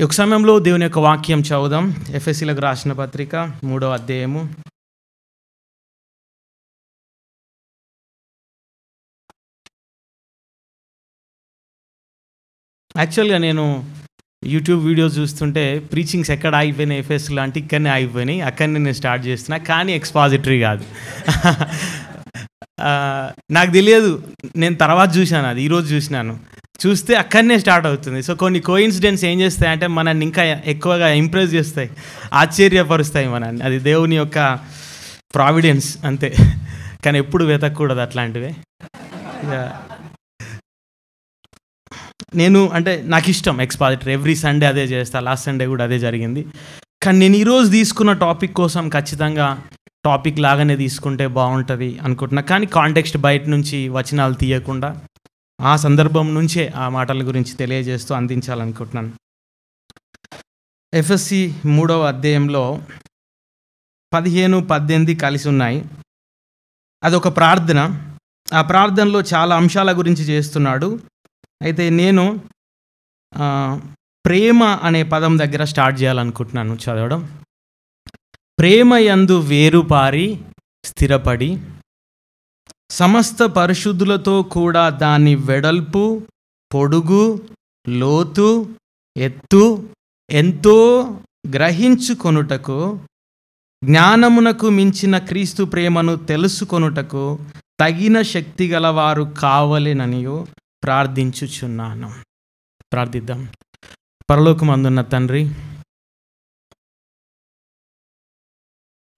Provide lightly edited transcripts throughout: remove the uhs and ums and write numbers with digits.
ఈ ఒక సమయంలో దేవుని యొక్క వాక్యం చదువుదాం. ఎఫెసీలకు రాసిన పత్రిక 3వ అధ్యాయము. యాక్చువల్గా నేను యూట్యూబ్ వీడియోస్ చూస్తుంటే ప్రీచింగ్స్ ఎక్కడ ఆగిపోయినాయి, ఎఫెస్లో అంటే ఇక్కడనే ఆగిపోయినాయి, అక్కడనే నేను స్టార్ట్ చేస్తున్నా, కానీ ఎక్స్పాజిటరీ కాదు. నాకు తెలియదు, నేను తర్వాత చూశాను, అది ఈరోజు చూస్తే అక్కడనే స్టార్ట్ అవుతుంది. సో కొన్ని కోయిన్సిడెంట్స్ ఏం చేస్తాయి అంటే మనల్ని ఇంకా ఎక్కువగా ఇంప్రెస్ చేస్తాయి, ఆశ్చర్యపరుస్తాయి మనల్ని. అది దేవుని యొక్క ప్రావిడెన్స్ అంతే, కానీ ఎప్పుడు వెతకూడదు అట్లాంటివి. నేను అంటే నాకు ఇష్టం ఎక్స్పాజిటరీ, ఎవ్రీ సండే అదే చేస్తా, లాస్ట్ సండే కూడా అదే జరిగింది. కానీ నేను ఈరోజు తీసుకున్న టాపిక్ కోసం ఖచ్చితంగా టాపిక్ లాగానే తీసుకుంటే బాగుంటుంది అనుకుంటున్నా, కానీ కాంటెక్స్ట్ బయట నుంచి వచనాలు తీయకుండా ఆ సందర్భం నుంచే ఆ మాటల గురించి తెలియజేస్తూ అందించాలనుకుంటున్నాను. ఎఫెసీ 3వ అధ్యాయంలో 15-18 కలిసి ఉన్నాయి. అదొక ప్రార్థన. ఆ ప్రార్థనలో చాలా అంశాల గురించి చేస్తున్నాడు. అయితే నేను ప్రేమ అనే పదం దగ్గర స్టార్ట్ చేయాలనుకుంటున్నాను చదవడం. ప్రేమ యందు వేరుపారి స్థిరపడి సమస్త పరిశుద్ధులతో కూడా దాని వెడల్పు, పొడుగు, లోతు, ఎత్తు ఎంతో గ్రహించుకొనుటకు, జ్ఞానమునకు మించిన క్రీస్తు ప్రేమను తెలుసుకొనుటకు తగిన శక్తి గలవారు కావలెననియు ప్రార్థించుచున్నాను. ప్రార్థిద్దాం. పరలోకమందున్న తండ్రి,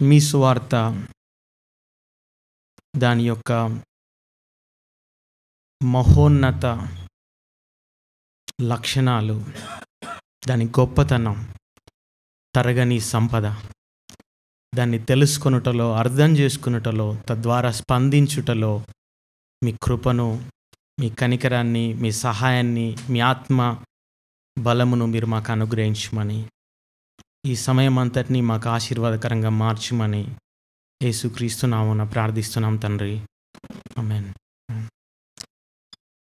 మీ సువార్త దాని యొక్క మహోన్నత లక్షణాలు, దాని గొప్పతనం, తరగని సంపద, దాన్ని తెలుసుకొనుటలో, అర్థం చేసుకొనుటలో, తద్వారా స్పందించుటలో మీ కృపను, మీ కనికరాన్ని, మీ సహాయాన్ని, మీ ఆత్మ బలమును మీరు మాకు అనుగ్రహించమని, ఈ సమయం అంతటినీ మాకు ఆశీర్వాదకరంగా మార్చమని యేసుక్రీస్తు నామమున ప్రార్థిస్తున్నాం తండ్రి, ఆమేన్.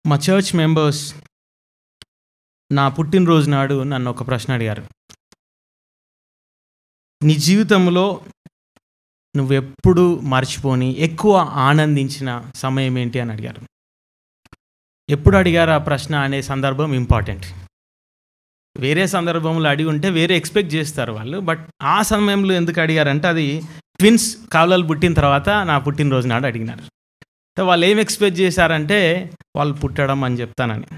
మా చర్చ్ మెంబర్స్ నా పుట్టినరోజు నాడు నన్ను ఒక ప్రశ్న అడిగారు. నీ జీవితంలో నువ్వెప్పుడు మర్చిపోని ఎక్కువ ఆనందించిన సమయం ఏంటి అని అడిగారు. ఎప్పుడు అడిగారు ఆ ప్రశ్న అనే సందర్భం ఇంపార్టెంట్. వేరే సందర్భంలో అడిగి ఉంటే వేరే ఎక్స్పెక్ట్ చేస్తారు వాళ్ళు, బట్ ఆ సమయంలో ఎందుకు అడిగారంటే అది ట్విన్స్ కావలాలు పుట్టిన తర్వాత నా పుట్టినరోజు నాడు అడిగినారు. వాళ్ళు ఏం ఎక్స్పెక్ట్ చేశారంటే వాళ్ళు పుట్టడం అని చెప్తానని.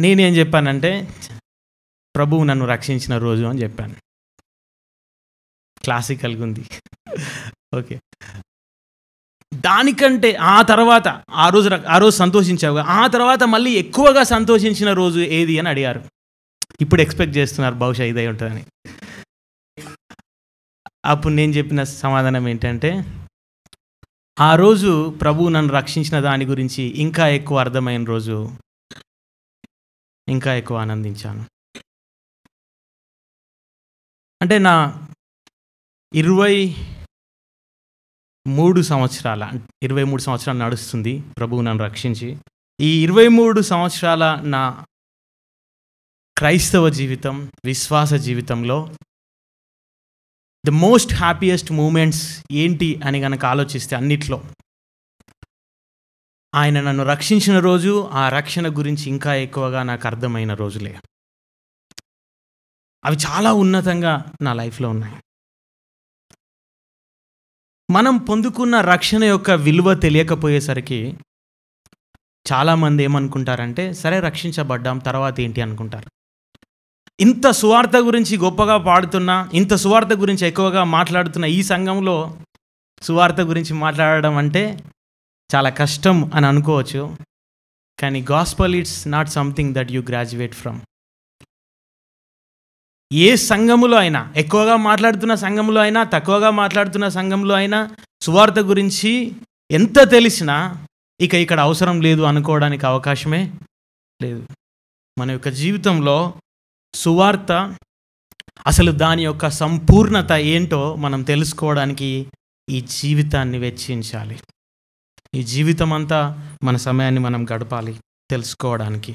నేనేం చెప్పానంటే ప్రభువు నన్ను రక్షించిన రోజు అని చెప్పాను. క్లాసికల్గా ఉంది. ఓకే, దానికంటే ఆ తర్వాత ఆ రోజు సంతోషించావు, ఆ తర్వాత మళ్ళీ ఎక్కువగా సంతోషించిన రోజు ఏది అని అడిగారు. ఇప్పుడు ఎక్స్పెక్ట్ చేస్తున్నారు బహుశా ఇదే ఉంటుందని. అప్పుడు నేను చెప్పిన సమాధానం ఏంటంటే, ఆ రోజు ప్రభువు నన్ను రక్షించిన దాని గురించి ఇంకా ఎక్కువ అర్థమైన రోజు, ఇంకా ఎక్కువ ఆనందించాను. అంటే నా 23 సంవత్సరాలు నడుస్తుంది ప్రభువు నన్ను రక్షించి. ఈ 23 సంవత్సరాల నా క్రైస్తవ జీవితం, విశ్వాస జీవితంలో ద మోస్ట్ హ్యాపీయెస్ట్ మూమెంట్స్ ఏంటి అని కనుక ఆలోచిస్తే అన్నిట్లో ఆయన నన్ను రక్షించిన రోజు, ఆ రక్షణ గురించి ఇంకా ఎక్కువగా నాకు అర్థమైన రోజులే. అవి చాలా ఉన్నతంగా నా లైఫ్లో ఉన్నాయి. మనం పొందుకున్న రక్షణ యొక్క విలువ తెలియకపోయేసరికి చాలామంది ఏమనుకుంటారంటే, సరే రక్షించబడ్డాం, తర్వాత ఏంటి అనుకుంటారు. ఇంత సువార్త గురించి గొప్పగా పాడుతున్నా, ఇంత సువార్త గురించి ఎక్కువగా మాట్లాడుతున్న ఈ సంఘంలో సువార్త గురించి మాట్లాడడం అంటే చాలా కష్టం అని అనుకోవచ్చు. కానీ gospel it's not something that you graduate from. ఏ సంఘములో అయినా, ఎక్కువగా మాట్లాడుతున్న సంఘంలో అయినా, తక్కువగా మాట్లాడుతున్న సంఘంలో అయినా, సువార్త గురించి ఎంత తెలిసినా ఇక ఇక్కడ అవసరం లేదు అనుకోవడానికి అవకాశమే లేదు. మన యొక్క జీవితంలో సువార్త అసలు దాని యొక్క సంపూర్ణత ఏంటో మనం తెలుసుకోవడానికి ఈ జీవితాన్ని వెచ్చించాలి. ఈ జీవితం అంతా మన సమయాన్ని మనం గడపాలి తెలుసుకోవడానికి.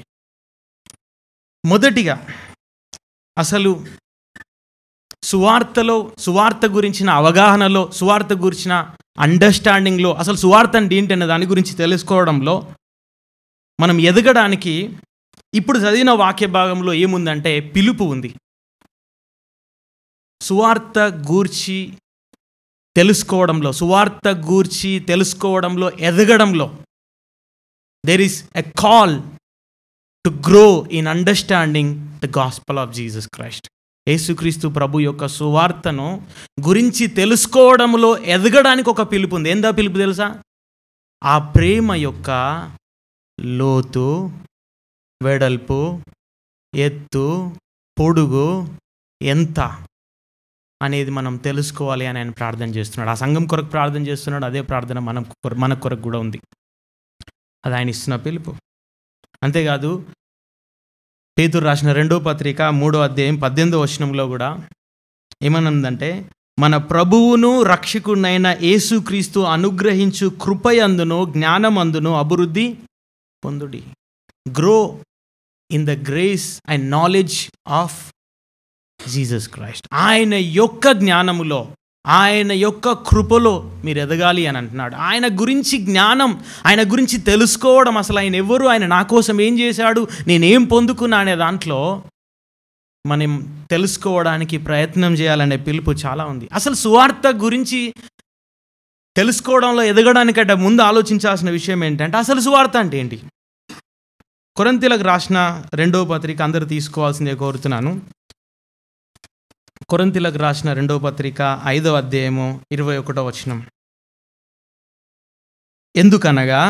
మొదటిగా అసలు సువార్త గురించిన అవగాహనలో, సువార్త గురించిన అండర్స్టాండింగ్లో, అసలు సువార్త అంటే ఏంటి అనే దాని గురించి తెలుసుకోవడంలో మనం ఎదగడానికి ఇప్పుడు చదివిన వాక్య భాగంలో ఏముందంటే పిలుపు ఉంది. సువార్త గూర్చి తెలుసుకోవడంలో ఎదగడంలో there is a call to grow in understanding the gospel of Jesus Christ. యేసుక్రీస్తు ప్రభు యొక్క సువార్తను గురించి తెలుసుకోవడంలో ఎదగడానికి ఒక పిలుపు ఉంది. ఏందా పిలుపు తెలుసా? ఆ ప్రేమ యొక్క లోతు, వెడల్పు, ఎత్తు, పొడుగు ఎంత అనేది మనం తెలుసుకోవాలి అని ఆయన ప్రార్థన చేస్తున్నాడు. ఆ సంఘం కొరకు ప్రార్థన చేస్తున్నాడు. అదే ప్రార్థన మన కొరకు కూడా ఉంది. అది ఆయన ఇస్తున్న పిలుపు. అంతేకాదు పేతురు రాసిన 2వ పత్రిక 3వ అధ్యాయం 18వ వచనంలో కూడా ఏమనుందంటే, మన ప్రభువును రక్షకునైన యేసుక్రీస్తు అనుగ్రహించు కృపయందును జ్ఞానమందును అభివృద్ధి పొందుడి. Grow in the grace and knowledge of Jesus Christ. ఆయన యొక్క జ్ఞానములో, ఆయన యొక్క కృపలో మీరు ఎదగాలి అని అంటున్నాడు. ఆయన గురించి జ్ఞానం, ఆయన గురించి తెలుసుకోవడం, అసలు ఆయన ఎవరు, ఆయన నా కోసం ఏం చేశాడు, నేనేం పొందుకున్నా అనే దాంట్లో మనం తెలుసుకోవడానికి ప్రయత్నం చేయాలనే పిలుపు చాలా ఉంది. అసలు సువార్త గురించి తెలుసుకోవడంలో ఎదగడానికంటే ముందు ఆలోచించాల్సిన విషయం ఏంటంటే, అసలు సువార్త అంటే ఏంటి? కొరింథీయులకు రాసిన 2వ పత్రిక అందరూ తీసుకోవాల్సిందే కోరుతున్నాను. కొరింథీయులకు రాసిన 2వ పత్రిక 5వ అధ్యాయము 21వ వచనం. ఎందుకనగా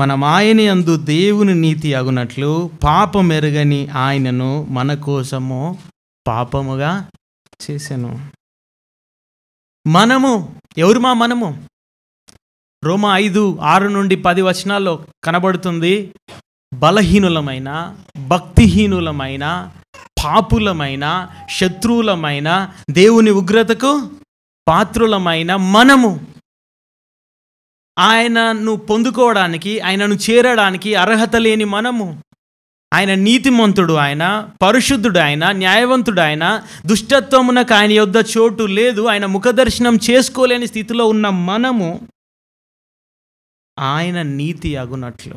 మనం ఆయన యందు దేవుని నీతి అగునట్లు పాపమెరుగని ఆయనను మన కోసము పాపముగా చేసెను. మనము ఎవరు? మనము రోమా 5:6 నుండి 10 వచనాల్లో కనబడుతుంది. బలహీనులమైన, భక్తిహీనులమైన, పాపులమైన, శత్రువులమైన, దేవుని ఉగ్రతకు పాత్రులమైన మనము ఆయనను పొందుకోవడానికి, ఆయనను చేరడానికి అర్హత లేని మనము, ఆయన నీతిమంతుడు, ఆయన పరిశుద్ధుడు, ఆయన న్యాయవంతుడు, ఆయన దుష్టత్వమునకు ఆయన యొద్ద చోటు లేదు, ఆయన ముఖదర్శనం చేసుకోలేని స్థితిలో ఉన్న మనము ఆయన నీతి అగునట్లు,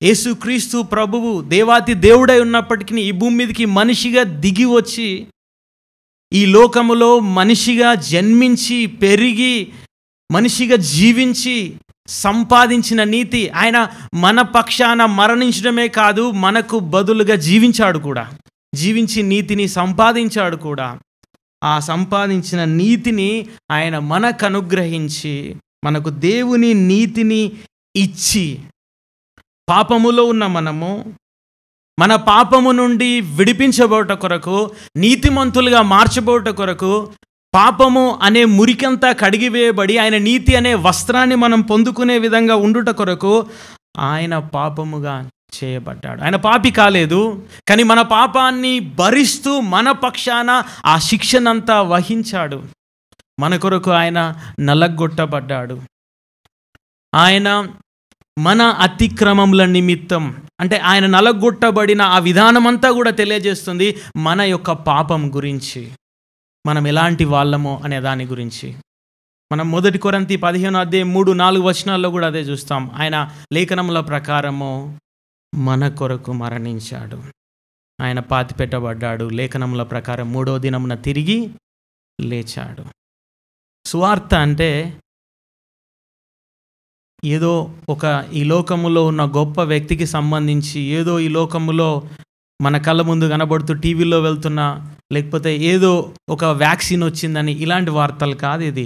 యేసుక్రీస్తు ప్రభువు దేవాతి దేవుడై ఉన్నప్పటికీ ఈ భూమి మీదకి మనిషిగా దిగి వచ్చి ఈ లోకములో మనిషిగా జన్మించి పెరిగి మనిషిగా జీవించి సంపాదించిన నీతి, ఆయన మన పక్షాన మరణించడమే కాదు, మనకు బదులుగా జీవించాడు కూడా, జీవించి నీతిని సంపాదించాడు కూడా. ఆ సంపాదించిన నీతిని ఆయన మనకు అనుగ్రహించి మనకు దేవుని నీతిని ఇచ్చి, పాపములో ఉన్న మనము మన పాపము నుండి విడిపించబోట కొరకు, నీతిమంతులుగా మార్చబోట కొరకు, పాపము అనే మురికంతా కడిగివేయబడి ఆయన నీతి అనే వస్త్రాన్ని మనం పొందుకునే విధంగా ఉండుట కొరకు ఆయన పాపముగా చేయబడ్డాడు. ఆయన పాపి కాలేదు, కానీ మన పాపాన్ని భరిస్తూ మన పక్షాన ఆ శిక్షనంతా వహించాడు. మన కొరకు ఆయన నలగొట్టబడ్డాడు. ఆయన మన అతిక్రమముల నిమిత్తం, అంటే ఆయన నలగొట్టబడిన ఆ విధానమంతా కూడా తెలియజేస్తుంది మన యొక్క పాపం గురించి, మనం ఎలాంటి వాళ్ళమో అనే దాని గురించి. మనం 1 కొరింథీ 15వ అధ్యాయం 3-4 వచనాల్లో కూడా అదే చూస్తాం. ఆయన లేఖనముల ప్రకారము మన కొరకు మరణించాడు, ఆయన పాతిపెట్టబడ్డాడు, లేఖనముల ప్రకారం 3వ దినమున తిరిగి లేచాడు. సువార్త అంటే ఏదో ఒక ఈ లోకములో ఉన్న గొప్ప వ్యక్తికి సంబంధించి, ఏదో ఈ లోకములో మన కళ్ళ ముందు కనబడుతూ టీవీలో వెళ్తున్న, లేకపోతే ఏదో ఒక వ్యాక్సిన్ వచ్చిందని ఇలాంటి వార్తలు కాదు. ఇది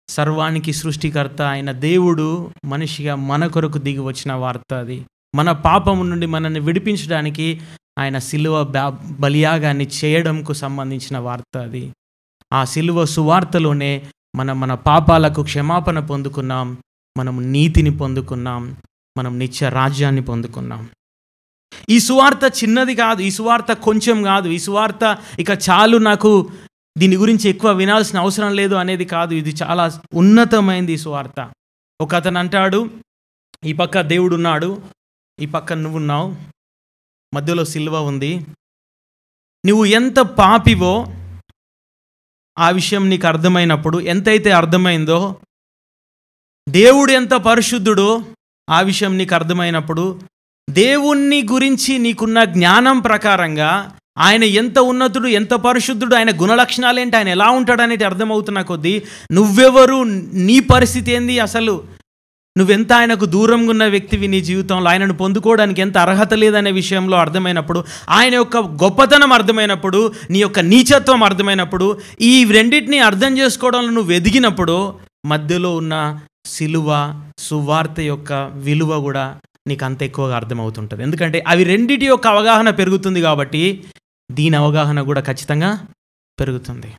సర్వానికి సృష్టికర్త అయిన దేవుడు మనిషిగా మన కొరకు దిగి వచ్చిన వార్త. అది మన పాపము నుండి మనల్ని విడిపించడానికి ఆయన సిలువ బలియాగాన్ని చేయడంకు సంబంధించిన వార్త. అది ఆ సిలువ సువార్తలోనే మన పాపాలకు క్షమాపణ పొందుకున్నాం, మనం నీతిని పొందుకున్నాం, మనం నిత్య రాజ్యాన్ని పొందుకున్నాం. ఈ సువార్త చిన్నది కాదు, ఈ సువార్త కొంచెం కాదు, ఈ సువార్త ఇక చాలు, నాకు దీని గురించి ఎక్కువ వినాల్సిన అవసరం లేదు అనేది కాదు. ఇది చాలా ఉన్నతమైంది ఈ సువార్త. ఒక అతను అంటాడు, ఈ పక్క దేవుడు ఉన్నాడు, ఈ పక్క నువ్వున్నావు, మధ్యలో సిలువ ఉంది. నువ్వు ఎంత పాపివో ఆ విషయం నీకు అర్థమైనప్పుడు, ఎంతైతే అర్థమైందో దేవుడు ఎంత పరిశుద్ధుడో ఆ విషయం నీకు అర్థమైనప్పుడు, దేవుణ్ణి గురించి నీకున్న జ్ఞానం ప్రకారంగా ఆయన ఎంత ఉన్నతుడు, ఎంత పరిశుద్ధుడు, ఆయన గుణలక్షణాలు ఏంటి, ఆయన ఎలా ఉంటాడు అనేది అర్థమవుతున్న కొద్దీ నువ్వెవరు, నీ పరిస్థితి ఏంది, అసలు నువ్వెంత ఆయనకు దూరంగా ఉన్న వ్యక్తివి, నీ జీవితంలో ఆయనను పొందుకోవడానికి ఎంత అర్హత లేదనే విషయంలో అర్థమైనప్పుడు, ఆయన యొక్క గొప్పతనం అర్థమైనప్పుడు, నీ యొక్క నీచత్వం అర్థమైనప్పుడు, ఈ రెండింటిని అర్థం చేసుకోవడంలో నువ్వు ఎదిగినప్పుడు మధ్యలో ఉన్న సిలువ, సువార్త యొక్క విలువ కూడా నీకు అంత ఎక్కువగా అర్థమవుతుంటుంది. ఎందుకంటే అవి రెండిటి యొక్క అవగాహన పెరుగుతుంది కాబట్టి దీని అవగాహన కూడా ఖచ్చితంగా పెరుగుతుంది.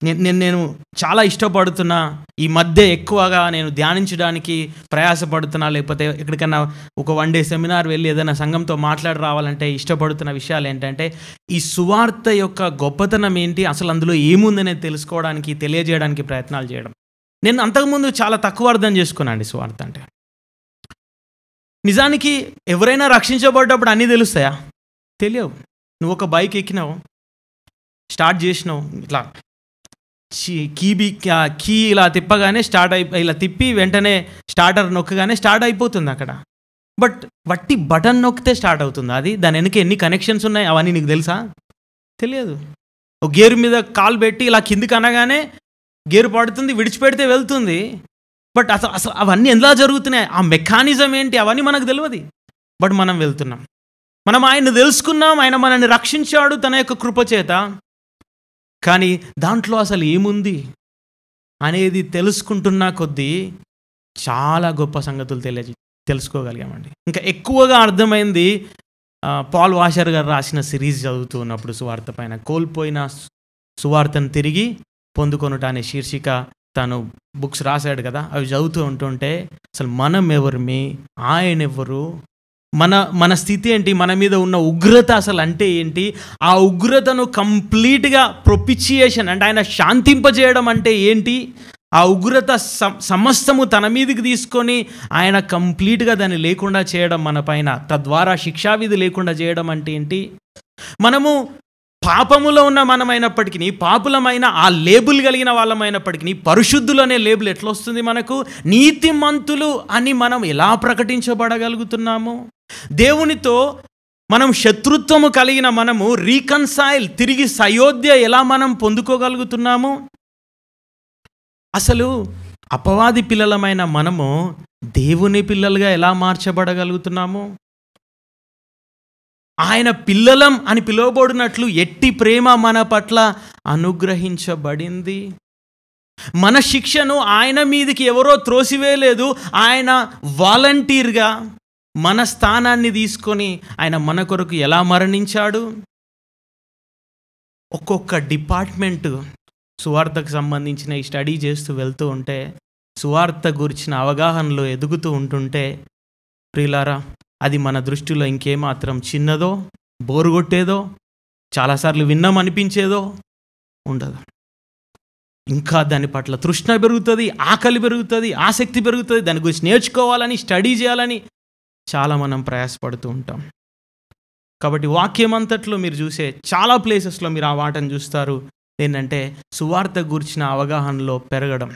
నేను చాలా ఇష్టపడుతున్నా, ఈ మధ్య ఎక్కువగా నేను ధ్యానించడానికి ప్రయాసపడుతున్నా, లేకపోతే ఎక్కడికన్నా ఒక 1 డే సెమినార్ వెళ్ళి ఏదైనా సంఘంతో మాట్లాడి రావాలంటే ఇష్టపడుతున్న విషయాలు ఏంటంటే, ఈ సువార్త యొక్క గొప్పతనం ఏంటి, అసలు అందులో ఏముందనేది తెలుసుకోవడానికి, తెలియజేయడానికి ప్రయత్నాలు చేయడం. నేను అంతకుముందు చాలా తక్కువ అర్థం చేసుకున్నాను సువార్త అంటే. నిజానికి ఎవరైనా రక్షించబడ్డప్పుడు అన్నీ తెలుస్తాయా? తెలియవు. నువ్వు ఒక బైక్ ఎక్కినావు, స్టార్ట్ చేసినావు, ఇట్లా కీ ఇలా తిప్పగానే ఇలా తిప్పి వెంటనే స్టార్టర్ నొక్కగానే స్టార్ట్ అయిపోతుంది అక్కడ. బట్ వట్టి బటన్ నొక్కితే స్టార్ట్ అవుతుంది అది. దాని వెనక ఎన్ని కనెక్షన్స్ ఉన్నాయి అవన్నీ నీకు తెలుసా? తెలియదు. ఒక గేరు మీద కాలు పెట్టి ఇలా కిందికి అనగానే గేరు పడుతుంది, విడిచిపెడితే వెళ్తుంది. బట్ అసలు అవన్నీ ఎలా జరుగుతున్నాయి, ఆ మెకానిజం ఏంటి, అవన్నీ మనకు తెలియదు. బట్ మనం వెళ్తున్నాం, మనం ఆయన్ని తెలుసుకున్నాం, ఆయన మనల్ని రక్షించాడు తన యొక్క కృపచేత. కానీ దాంట్లో అసలు ఏముంది అనేది తెలుసుకుంటున్న కొద్దీ చాలా గొప్ప సంగతులు తెలుసుకోగలిగామండి. ఇంకా ఎక్కువగా అర్థమైంది పాల్ వాషర్ గారు రాసిన సిరీస్ చదువుతూ ఉన్నప్పుడు సువార్త పైన, కోల్పోయిన సువార్తను తిరిగి పొందుకొనుట అనే శీర్షిక తను బుక్స్ రాశాడు కదా. అవి చదువుతూ ఉంటుంటే అసలు మనం ఎవరిమి, ఆయన ఎవరు, మన స్థితి ఏంటి, మన మీద ఉన్న ఉగ్రత అసలు అంటే ఏంటి, ఆ ఉగ్రతను కంప్లీట్గా ప్రొపిచియేషన్ అంటే ఆయన శాంతింపజేయడం అంటే ఏంటి, ఆ ఉగ్రత సమస్తము తన మీదకి తీసుకొని ఆయన కంప్లీట్గా దాన్ని లేకుండా చేయడం మన పైన, తద్వారా శిక్షావిధి లేకుండా చేయడం అంటే ఏంటి, మనము పాపములో ఉన్న మనమైనప్పటికీ, పాపులమైన ఆ లేబుల్ కలిగిన వాళ్ళమైనప్పటికీ పరిశుద్ధులు అనే లేబుల్ ఎట్లా వస్తుంది మనకు, నీతిమంతులు అని మనం ఎలా ప్రకటించబడగలుగుతున్నాము, దేవునితో మనం శత్రుత్వము కలిగిన మనము రీకన్సైల్, తిరిగి సయోధ్య ఎలా మనం పొందుకోగలుగుతున్నాము, అసలు అపవాది పిల్లలమైన మనము దేవుని పిల్లలుగా ఎలా మార్చబడగలుగుతున్నాము, ఆయన పిల్లలం అని పిలువబడినట్లు ఎట్టి ప్రేమ మన పట్ల అనుగ్రహించబడింది. మన శిక్షను ఆయన మీదకి ఎవరో త్రోసివేయలేదు, ఆయన వాలంటీర్గా మన స్థానాన్ని తీసుకొని ఆయన మన కొరకు ఎలా మరణించాడు. ఒక్కొక్క డిపార్ట్మెంటు సువార్తకు సంబంధించిన ఈ స్టడీ చేస్తూ వెళ్తూ ఉంటే, సువార్త గురించిన అవగాహనలో ఎదుగుతూ ఉంటుంటే, ప్రియులారా, అది మన దృష్టిలో ఇంకేమాత్రం చిన్నదో, బోరుగొట్టేదో, చాలాసార్లు విన్నామనిపించేదో ఉండదు. ఇంకా దాని పట్ల తృష్ణ పెరుగుతుంది, ఆకలి పెరుగుతుంది, ఆసక్తి పెరుగుతుంది, దాని గురించి నేర్చుకోవాలని, స్టడీ చేయాలని చాలా మనం ప్రయాసపడుతూ ఉంటాం. కాబట్టి వాక్యం అంతట్లో మీరు చూసే చాలా ప్లేసెస్లో మీరు ఆ వాటను చూస్తారు. ఏంటంటే సువార్త గురించిన అవగాహనలో పెరగడం,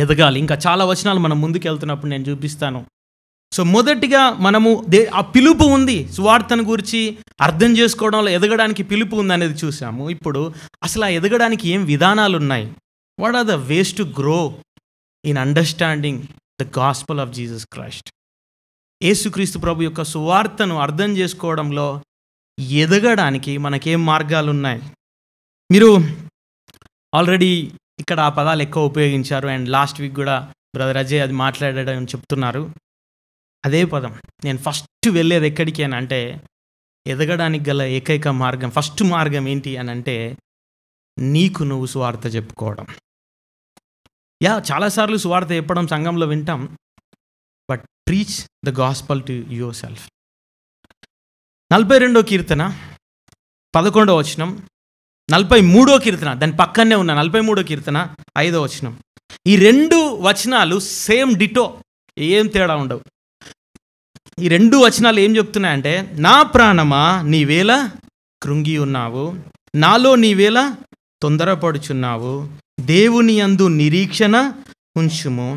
ఎదగాలి. ఇంకా చాలా వచనాలు మనం ముందుకు వెళ్తున్నప్పుడు నేను చూపిస్తాను. సో మొదటిగా మనము ఆ పిలుపు ఉంది, సువార్తను గురించి అర్థం చేసుకోవడంలో ఎదగడానికి పిలుపు ఉంది అనేది చూసాము. ఇప్పుడు అసలు ఆ ఎదగడానికి ఏం విధానాలు ఉన్నాయి, what are the ways to grow in understanding the gospel of Jesus Christ. యేసుక్రీస్తు ప్రభు యొక్క సువార్తను అర్థం చేసుకోవడంలో ఎదగడానికి మనకేం మార్గాలు ఉన్నాయి. మీరు ఆల్రెడీ ఇక్కడ ఆ పదాలు ఎక్కువ ఉపయోగించారు, అండ్ లాస్ట్ వీక్ కూడా బ్రదర్ అజయ్ అది మాట్లాడాడని చెప్తున్నారు. అదే పదం నేను ఫస్ట్ వెళ్ళేది ఎక్కడికి అని అంటే, ఎదగడానికి గల ఏకైక మార్గం, ఫస్ట్ మార్గం ఏంటి అని అంటే, నీకు నువ్వు సువార్త చెప్పుకోవడం. చాలాసార్లు సువార్త చెప్పడం సంఘంలో వింటాం, but preach the gospel to yourself. 42వ కీర్తన 11వ వచనం, 43వ కీర్తన దాని పక్కనే ఉన్న 43వ కీర్తన 5వ వచనం. ఈ 2 వచనాలు సేమ్ డిటో, ఏం తేడా ఉండవు. ఈ 2 వచనాలు ఏం చెప్తున్నాయంటే, నా ప్రాణమా నీవేళ కృంగి ఉన్నావు, నాలో నీవేళ తొందరపడుచున్నావు, దేవుని యందు నిరీక్షణ ఉంచుము,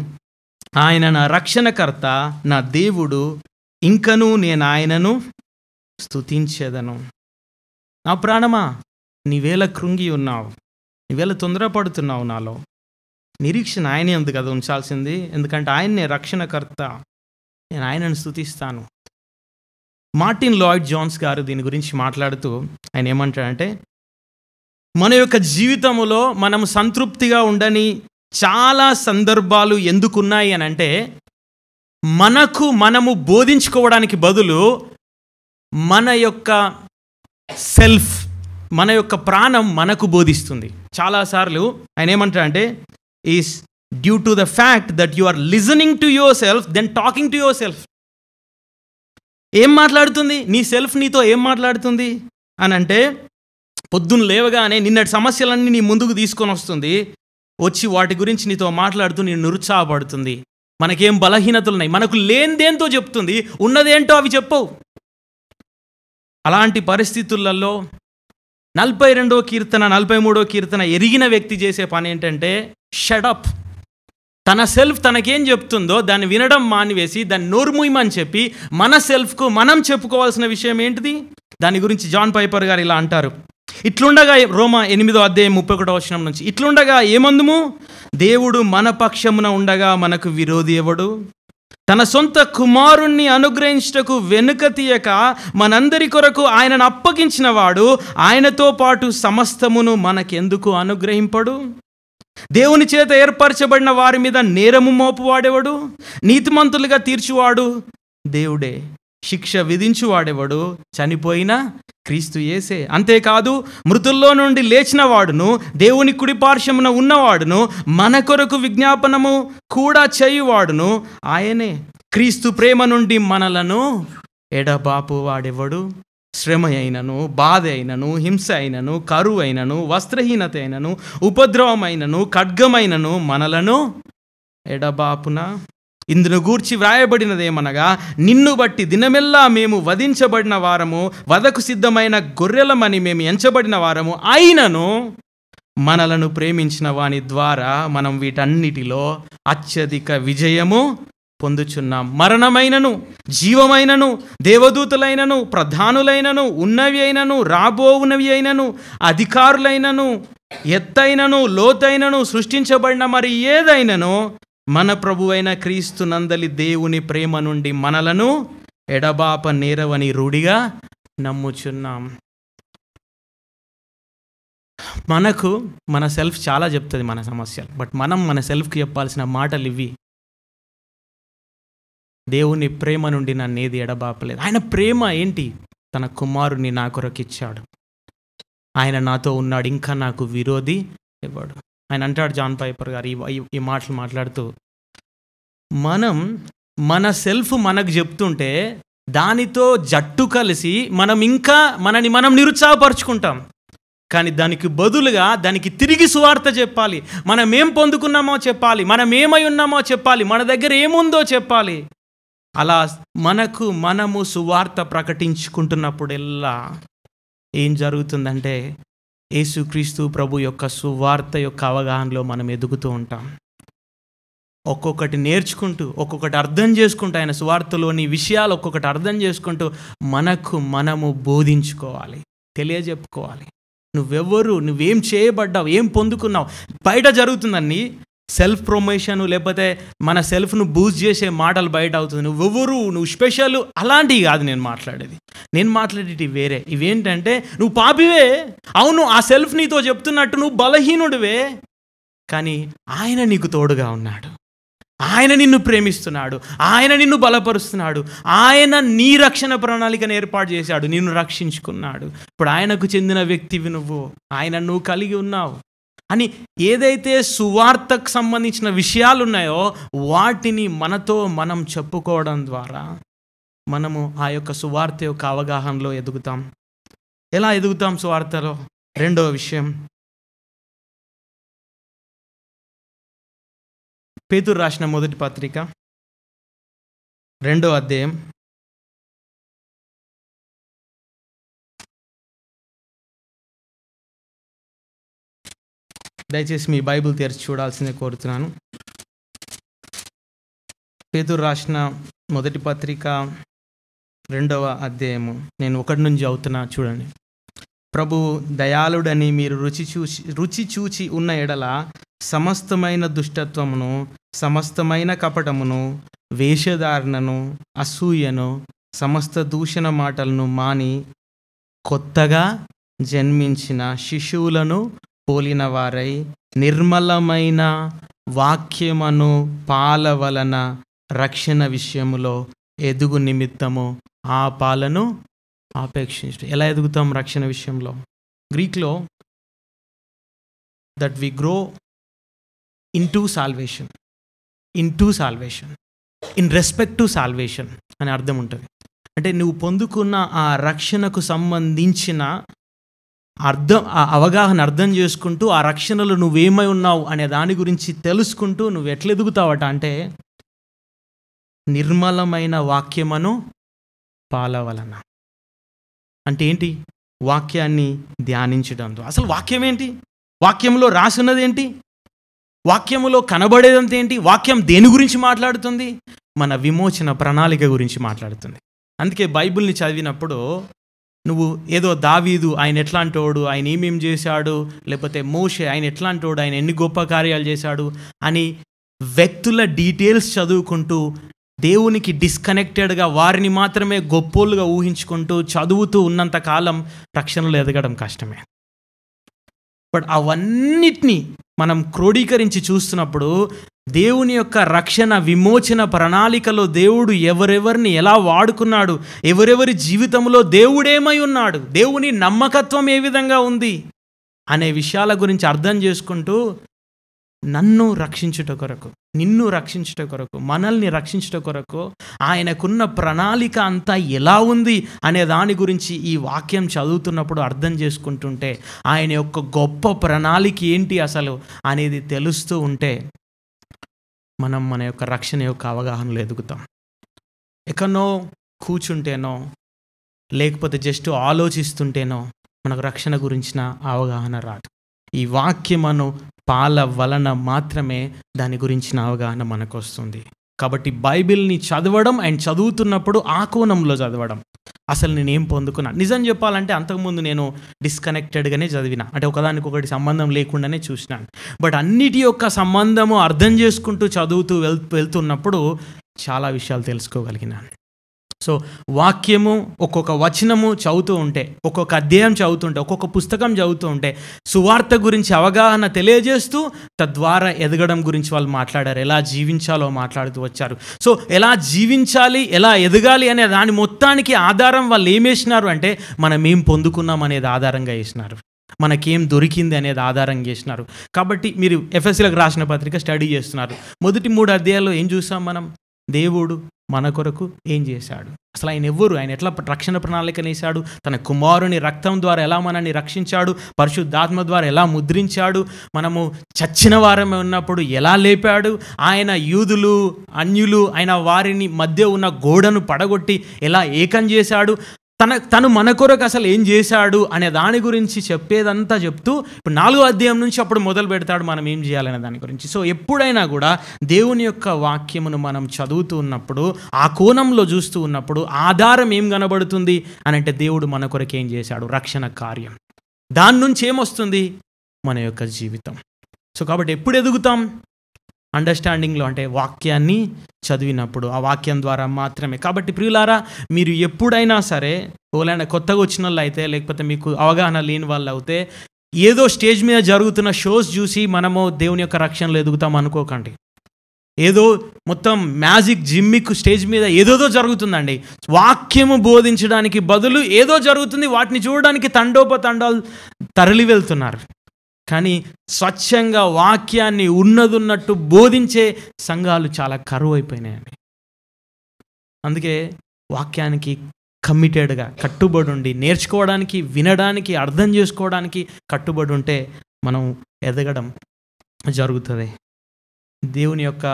ఆయన నా రక్షణకర్త, నా దేవుడు, ఇంకను నేను ఆయనను స్తుతించెదను. నా ప్రాణమా నీవేళ కృంగి ఉన్నావు, నీవేళ తొందరపడుతున్నావు, నాలో నిరీక్షణ ఆయనే ఉంది కదా ఉంచాల్సింది, ఎందుకంటే ఆయన్నే రక్షణకర్త, నేను ఆయనను స్తుతిస్తాను. మార్టిన్ లాయిడ్ జోన్స్ గారు దీని గురించి మాట్లాడుతూ ఆయన ఏమంటాడంటే, మన యొక్క జీవితంలో మనం సంతృప్తిగా ఉండని చాలా సందర్భాలు ఎందుకున్నాయి అని అంటే, మనము బోధించుకోవడానికి బదులు మన యొక్క సెల్ఫ్, మన యొక్క ప్రాణం మనకు బోధిస్తుంది. చాలాసార్లు ఆయన ఏమంటాడంటే, is due to the fact that you are listening to yourself then talking to yourself. ఏం మాట్లాడుతుంది నీ సెల్ఫ్, నీతో ఏం మాట్లాడుతుంది అని అంటే, పొద్దున్న లేవగానే నిన్నటి సమస్యలన్నీ నీ ముందుకు తీసుకొని వస్తుంది, వచ్చి వాటి గురించి నీతో మాట్లాడుతూ నేను నిరుత్సాహపడుతుంది. మనకేం బలహీనతలు ఉన్నాయి, మనకు లేనిదేంతో చెప్తుంది, ఉన్నదేంటో అవి చెప్పవు. అలాంటి పరిస్థితులలో 42వ కీర్తన 43వ కీర్తన ఎరిగిన వ్యక్తి చేసే పని ఏంటంటే, షటప్. తన సెల్ఫ్ తనకేం చెప్తుందో దాన్ని వినడం మానివేసి దాన్ని నోరుమూయమని చెప్పి మన సెల్ఫ్కు మనం చెప్పుకోవాల్సిన విషయం ఏంటిది? దాని గురించి జాన్ పైపర్ గారు ఇలా అంటారు, ఇట్లుండగా రోమా 8వ అధ్యాయం 31వ వచనం నుంచి, ఇట్లుండగా ఏమందుము, దేవుడు మన పక్షమున ఉండగా మనకు విరోధి ఎవడు? తన సొంత కుమారుణ్ణి అనుగ్రహించుటకు వెనుక తీయక మనందరి కొరకు ఆయనను అప్పగించిన వాడు ఆయనతో పాటు సమస్తమును మనకెందుకు అనుగ్రహింపడు? దేవుని చేత ఏర్పరచబడిన వారి మీద నేరము మోపువాడెవడు? నీతిమంతులుగా తీర్చువాడు దేవుడే, శిక్ష విధించువాడెవడు? చనిపోయిన క్రీస్తు యేసే. అంతేకాదు, మృతుల్లో నుండి లేచిన వాడును, దేవుని కుడిపార్శ్వమున ఉన్నవాడును, మన కొరకు విజ్ఞాపనము కూడా చేయువాడును ఆయనే. క్రీస్తు ప్రేమ నుండి మనలను ఎడబాపు వాడెవడు? శ్రమ అయినను, బాధ అయినను, హింస అయినను, కరువు అయినను, వస్త్రహీనత అయినను, ఉపద్రవమైనను, ఖడ్గమైనను మనలను ఎడబాపున. ఇందును గూర్చి వ్రాయబడినదేమనగా, నిన్ను బట్టి దినమెల్లా మేము వధించబడిన వారము, వధకు సిద్ధమైన గొర్రెలమని మేము ఎంచబడిన వారము అయినను మనలను ప్రేమించిన వాని ద్వారా మనం వీటన్నిటిలో అత్యధిక విజయము పొందుచున్నాం. మరణమైనను, జీవమైనను, దేవదూతలైనను, ప్రధానులైనను, ఉన్నవి అయినను, రాబోవునవి అయినను, అధికారులైనను, ఎత్తైనను, లోతైనను, సృష్టించబడిన మరి ఏదైనను మన ప్రభువైన క్రీస్తు నందలి దేవుని ప్రేమ నుండి మనలను ఎడబాప నేరవని రూఢిగా నమ్ముచున్నాం. మనకు మన సెల్ఫ్ చాలా చెప్తుంది మన సమస్యలు, బట్ మనం మన సెల్ఫ్కి చెప్పాల్సిన మాటలు ఇవి. దేవుని ప్రేమ నుండి నన్ను ఏది ఎడబాపలేదు. ఆయన ప్రేమ ఏంటి? తన కుమారుని నా కొరకు ఇచ్చాడు, ఆయన నాతో ఉన్నాడు, ఇంకా నాకు విరోధి ఇవ్వడు. ఆయన అంటాడు, జాన్ పైపర్ గారు ఈ మాటలు మాట్లాడుతూ, మనం మన సెల్ఫ్ మనకు చెప్తుంటే దానితో జట్టు కలిసి మనని మనం నిరుత్సాహపరుచుకుంటాం. కానీ దానికి బదులుగా దానికి తిరిగి సువార్త చెప్పాలి. మనం ఏం పొందుకున్నామో చెప్పాలి, మనం ఏమై ఉన్నామో చెప్పాలి, మన దగ్గర ఏముందో చెప్పాలి. అలా మనము సువార్త ప్రకటించుకుంటున్నప్పుడెల్లా ఏం జరుగుతుందంటే, యేసుక్రీస్తు ప్రభు యొక్క సువార్త యొక్క అవగాహనలో మనం ఎదుగుతూ ఉంటాం. ఒక్కొక్కటి నేర్చుకుంటూ, ఒక్కొక్కటి అర్థం చేసుకుంటూ, ఆయన సువార్తలోని విషయాలు ఒక్కొక్కటి అర్థం చేసుకుంటూ మనము బోధించుకోవాలి, తెలియజెప్పుకోవాలి. నువ్వెవరు, నువ్వేం చేయబడ్డావు, ఏం పొందుకున్నావు. బయట జరుగుతుందని సెల్ఫ్ ప్రమోషన్, లేకపోతే మన సెల్ఫ్ను బూస్ట్ చేసే మాటలు బయట అవుతుంది. నువ్వెవరు, నువ్వు స్పెషల్, అలాంటివి కాదు నేను మాట్లాడేది. నేను మాట్లాడేది వేరే. ఇవేంటంటే, నువ్వు పాపివే, అవును, ఆ సెల్ఫ్ నీతో చెప్తున్నట్టు నువ్వు బలహీనుడివే, కానీ ఆయన నీకు తోడుగా ఉన్నాడు, ఆయన నిన్ను ప్రేమిస్తున్నాడు, ఆయన నిన్ను బలపరుస్తున్నాడు, ఆయన నీ రక్షణ ప్రణాళికను ఏర్పాటు చేశాడు, నిన్ను రక్షించుకున్నాడు. ఇప్పుడు ఆయనకు చెందిన వ్యక్తివి నువ్వు, ఆయన నువ్వు కలిగి ఉన్నావు అని ఏదైతే సువార్తకు సంబంధించిన విషయాలు ఉన్నాయో వాటిని మనతో మనం చెప్పుకోవడం ద్వారా మనము ఆ యొక్క సువార్త యొక్క అవగాహనలో ఎదుగుతాం. ఎలా ఎదుగుతాం సువార్తలో? రెండవ విషయం, పేతురు రాసిన మొదటి పత్రిక 2వ అధ్యాయం దయచేసి మీ బైబిల్ తెరిచి చూడాల్సిందే కోరుతున్నాను. పేతురు రాసిన మొదటి పత్రిక 2వ అధ్యాయము, నేను 1 నుంచి చదువుతున్నా, చూడండి. ప్రభు దయాళుడని మీరు రుచి చూచి ఉన్న ఎడల సమస్తమైన దుష్టత్వమును, సమస్తమైన కపటమును, వేషధారణను, అసూయను, సమస్త దూషణ మాటలను మాని కొత్తగా జన్మించిన శిశువులను పోలిన వారై నిర్మలమైన వాక్యమును పాల వలన రక్షణ విషయములో ఎదుగు నిమిత్తము ఆ పాలను ఆపేక్షించు. ఎలా ఎదుగుతాం రక్షణ విషయంలో? గ్రీక్లో that we grow into salvation, in respect to salvation అని అర్థం ఉంటుంది. అంటే నువ్వు పొందుకున్న ఆ రక్షణకు సంబంధించిన అవగాహన అర్థం చేసుకుంటూ, ఆ రక్షణలో నువ్వేమై ఉన్నావు అనే దాని గురించి తెలుసుకుంటూ నువ్వు ఎట్లా ఎదుగుతావట అంటే, నిర్మలమైన వాక్యమును పాల వలన. అంటే ఏంటి? వాక్యాన్ని ధ్యానించడంతో. అసలు వాక్యం ఏంటి? వాక్యంలో రాసున్నది ఏంటి? వాక్యములో కనబడేదంతా ఏంటి? వాక్యం దేని గురించి మాట్లాడుతుంది? మన విమోచన ప్రణాళిక గురించి మాట్లాడుతుంది. అందుకే బైబిల్ని చదివినప్పుడు నువ్వు ఏదో దావీదు ఆయన ఎట్లాంటోడు, ఆయన ఏమేం చేశాడు, లేకపోతే మోషే ఆయన ఎట్లాంటోడు, ఆయన ఎన్ని గొప్ప కార్యాలు చేశాడు అని వ్యక్తుల డీటెయిల్స్ చదువుకుంటూ, దేవునికి డిస్కనెక్టెడ్గా వారిని మాత్రమే గొప్పోళ్ళుగా ఊహించుకుంటూ చదువుతూ ఉన్నంత కాలం రక్షణలో ఎదగడం కష్టమే. బట్ అవన్నిటినీ మనం క్రోడీకరించి చూస్తున్నప్పుడు దేవుని యొక్క రక్షణ విమోచన ప్రణాళికలో దేవుడు ఎవరెవరిని ఎలా వాడుకున్నాడు, ఎవరెవరి జీవితంలో దేవుడేమై ఉన్నాడు, దేవుని నమ్మకత్వం ఏ విధంగా ఉంది అనే విషయాల గురించి అర్థం చేసుకుంటూ, నన్ను రక్షించుట కొరకు, నిన్ను రక్షించుట కొరకు, మనల్ని రక్షించుట కొరకు ఆయనకున్న ప్రణాళిక అంతా ఎలా ఉంది అనే దాని గురించి ఈ వాక్యం చదువుతున్నప్పుడు అర్థం చేసుకుంటుంటే, ఆయన యొక్క గొప్ప ప్రణాళిక ఏంటి అసలు అనేది తెలుస్తూ ఉంటే మనం మన యొక్క రక్షణ యొక్క అవగాహనలో ఎదుగుతాం. ఎక్కడనో కూర్చుంటేనో లేకపోతే జస్ట్ ఆలోచిస్తుంటేనో మనకు రక్షణ గురించిన అవగాహన రాదు. ఈ వాక్యమును పాల వలన మాత్రమే దాని గురించిన అవగాహన మనకు వస్తుంది. కాబట్టి బైబిల్ని చదవడం అండ్ చదువుతున్నప్పుడు ఆ కోణంలో చదవడం, అసలు నేనేం పొందుకున్నా. నిజం చెప్పాలంటే అంతకుముందు నేను డిస్కనెక్టెడ్గానే చదివిన, అంటే ఒకదానికొకటి సంబంధం లేకుండానే చూసినాను. బట్ అన్నిటి యొక్క సంబంధము అర్థం చేసుకుంటూ చదువుతూ వెళ్తున్నప్పుడు చాలా విషయాలు తెలుసుకోగలిగినాను. సో వాక్యము, ఒక్కొక్క వచనము చదువుతూ ఉంటే, ఒక్కొక్క అధ్యాయం చదువుతుంటే, ఒక్కొక్క పుస్తకం చదువుతూ ఉంటే సువార్త గురించి అవగాహన తెలియజేస్తూ తద్వారా ఎదగడం గురించి వాళ్ళు మాట్లాడారు. ఎలా జీవించాలో మాట్లాడుతూ వచ్చారు. సో ఎలా జీవించాలి, ఎలా ఎదగాలి అనే దాని మొత్తానికి ఆధారం వాళ్ళు ఏం వేసినారు అంటే, మనం ఏం పొందుకున్నాం అనేది ఆధారంగా వేసినారు, మనకేం దొరికింది అనేది ఆధారంగా చేసినారు. కాబట్టి మీరు ఎఫ్ఎస్సీలకు రాసిన పత్రిక స్టడీ చేస్తున్నారు. మొదటి 3 అధ్యాయాల్లో ఏం చూసాం మనం? దేవుడు మన కొరకు ఏం చేశాడు, అసలు ఆయన ఎవ్వరు, ఆయన ఎట్లా రక్షణ ప్రణాళికను వేశాడు, తన కుమారుని రక్తం ద్వారా ఎలా మనల్ని రక్షించాడు, పరిశుద్ధాత్మ ద్వారా ఎలా ముద్రించాడు, మనము చచ్చిన వారమే ఉన్నప్పుడు ఎలా లేపాడు, ఆయన యూదులు అన్యులు అయిన వారిని మధ్య ఉన్న గోడను పడగొట్టి ఎలా ఏకం చేశాడు, తను మన కొరకు అసలు ఏం చేశాడు అనే దాని గురించి చెప్పేదంతా చెప్తూ ఇప్పుడు 4వ అధ్యాయం నుంచి అప్పుడు మొదలు పెడతాడు మనం ఏం చేయాలనే దాని గురించి. సో ఎప్పుడైనా కూడా దేవుని యొక్క వాక్యమును మనం చదువుతూ ఉన్నప్పుడు, ఆ కోణంలో చూస్తూ ఉన్నప్పుడు ఆధారం ఏం కనబడుతుంది అని అంటే, దేవుడు మన కొరకు ఏం చేశాడు, రక్షణ కార్యం. దాని నుంచి ఏమొస్తుంది? మన యొక్క జీవితం. సో కాబట్టి ఎప్పుడు ఎదుగుతాం? అండర్స్టాండింగ్లో, అంటే వాక్యాన్ని చదివినప్పుడు, ఆ వాక్యం ద్వారా మాత్రమే. కాబట్టి ప్రియులారా, మీరు ఎప్పుడైనా సరే ఎవరైనా కొత్తగా వచ్చిన వాళ్ళు అయితే, లేకపోతే మీకు అవగాహన లేని వాళ్ళు అయితే, ఏదో స్టేజ్ మీద జరుగుతున్న షోస్ చూసి మనము దేవుని యొక్క రక్షణలో ఎదుగుతాం అనుకోకండి. ఏదో మొత్తం మ్యాజిక్ జిమ్మిక్ స్టేజ్ మీద ఏదోదో జరుగుతుందండి. వాక్యము బోధించడానికి బదులు ఏదో జరుగుతుంది, వాటిని చూడడానికి తండోపతండాలు తరలి వెళ్తున్నారు. కానీ స్వచ్ఛంగా వాక్యాన్ని ఉన్నదున్నట్టు బోధించే సంఘాలు చాలా కరువు అయిపోయినాయండి. అందుకే వాక్యానికి కమిటెడ్గా కట్టుబడి ఉండి, నేర్చుకోవడానికి, వినడానికి, అర్థం చేసుకోవడానికి కట్టుబడి ఉంటే మనం ఎదగడం జరుగుతుంది. దేవుని యొక్క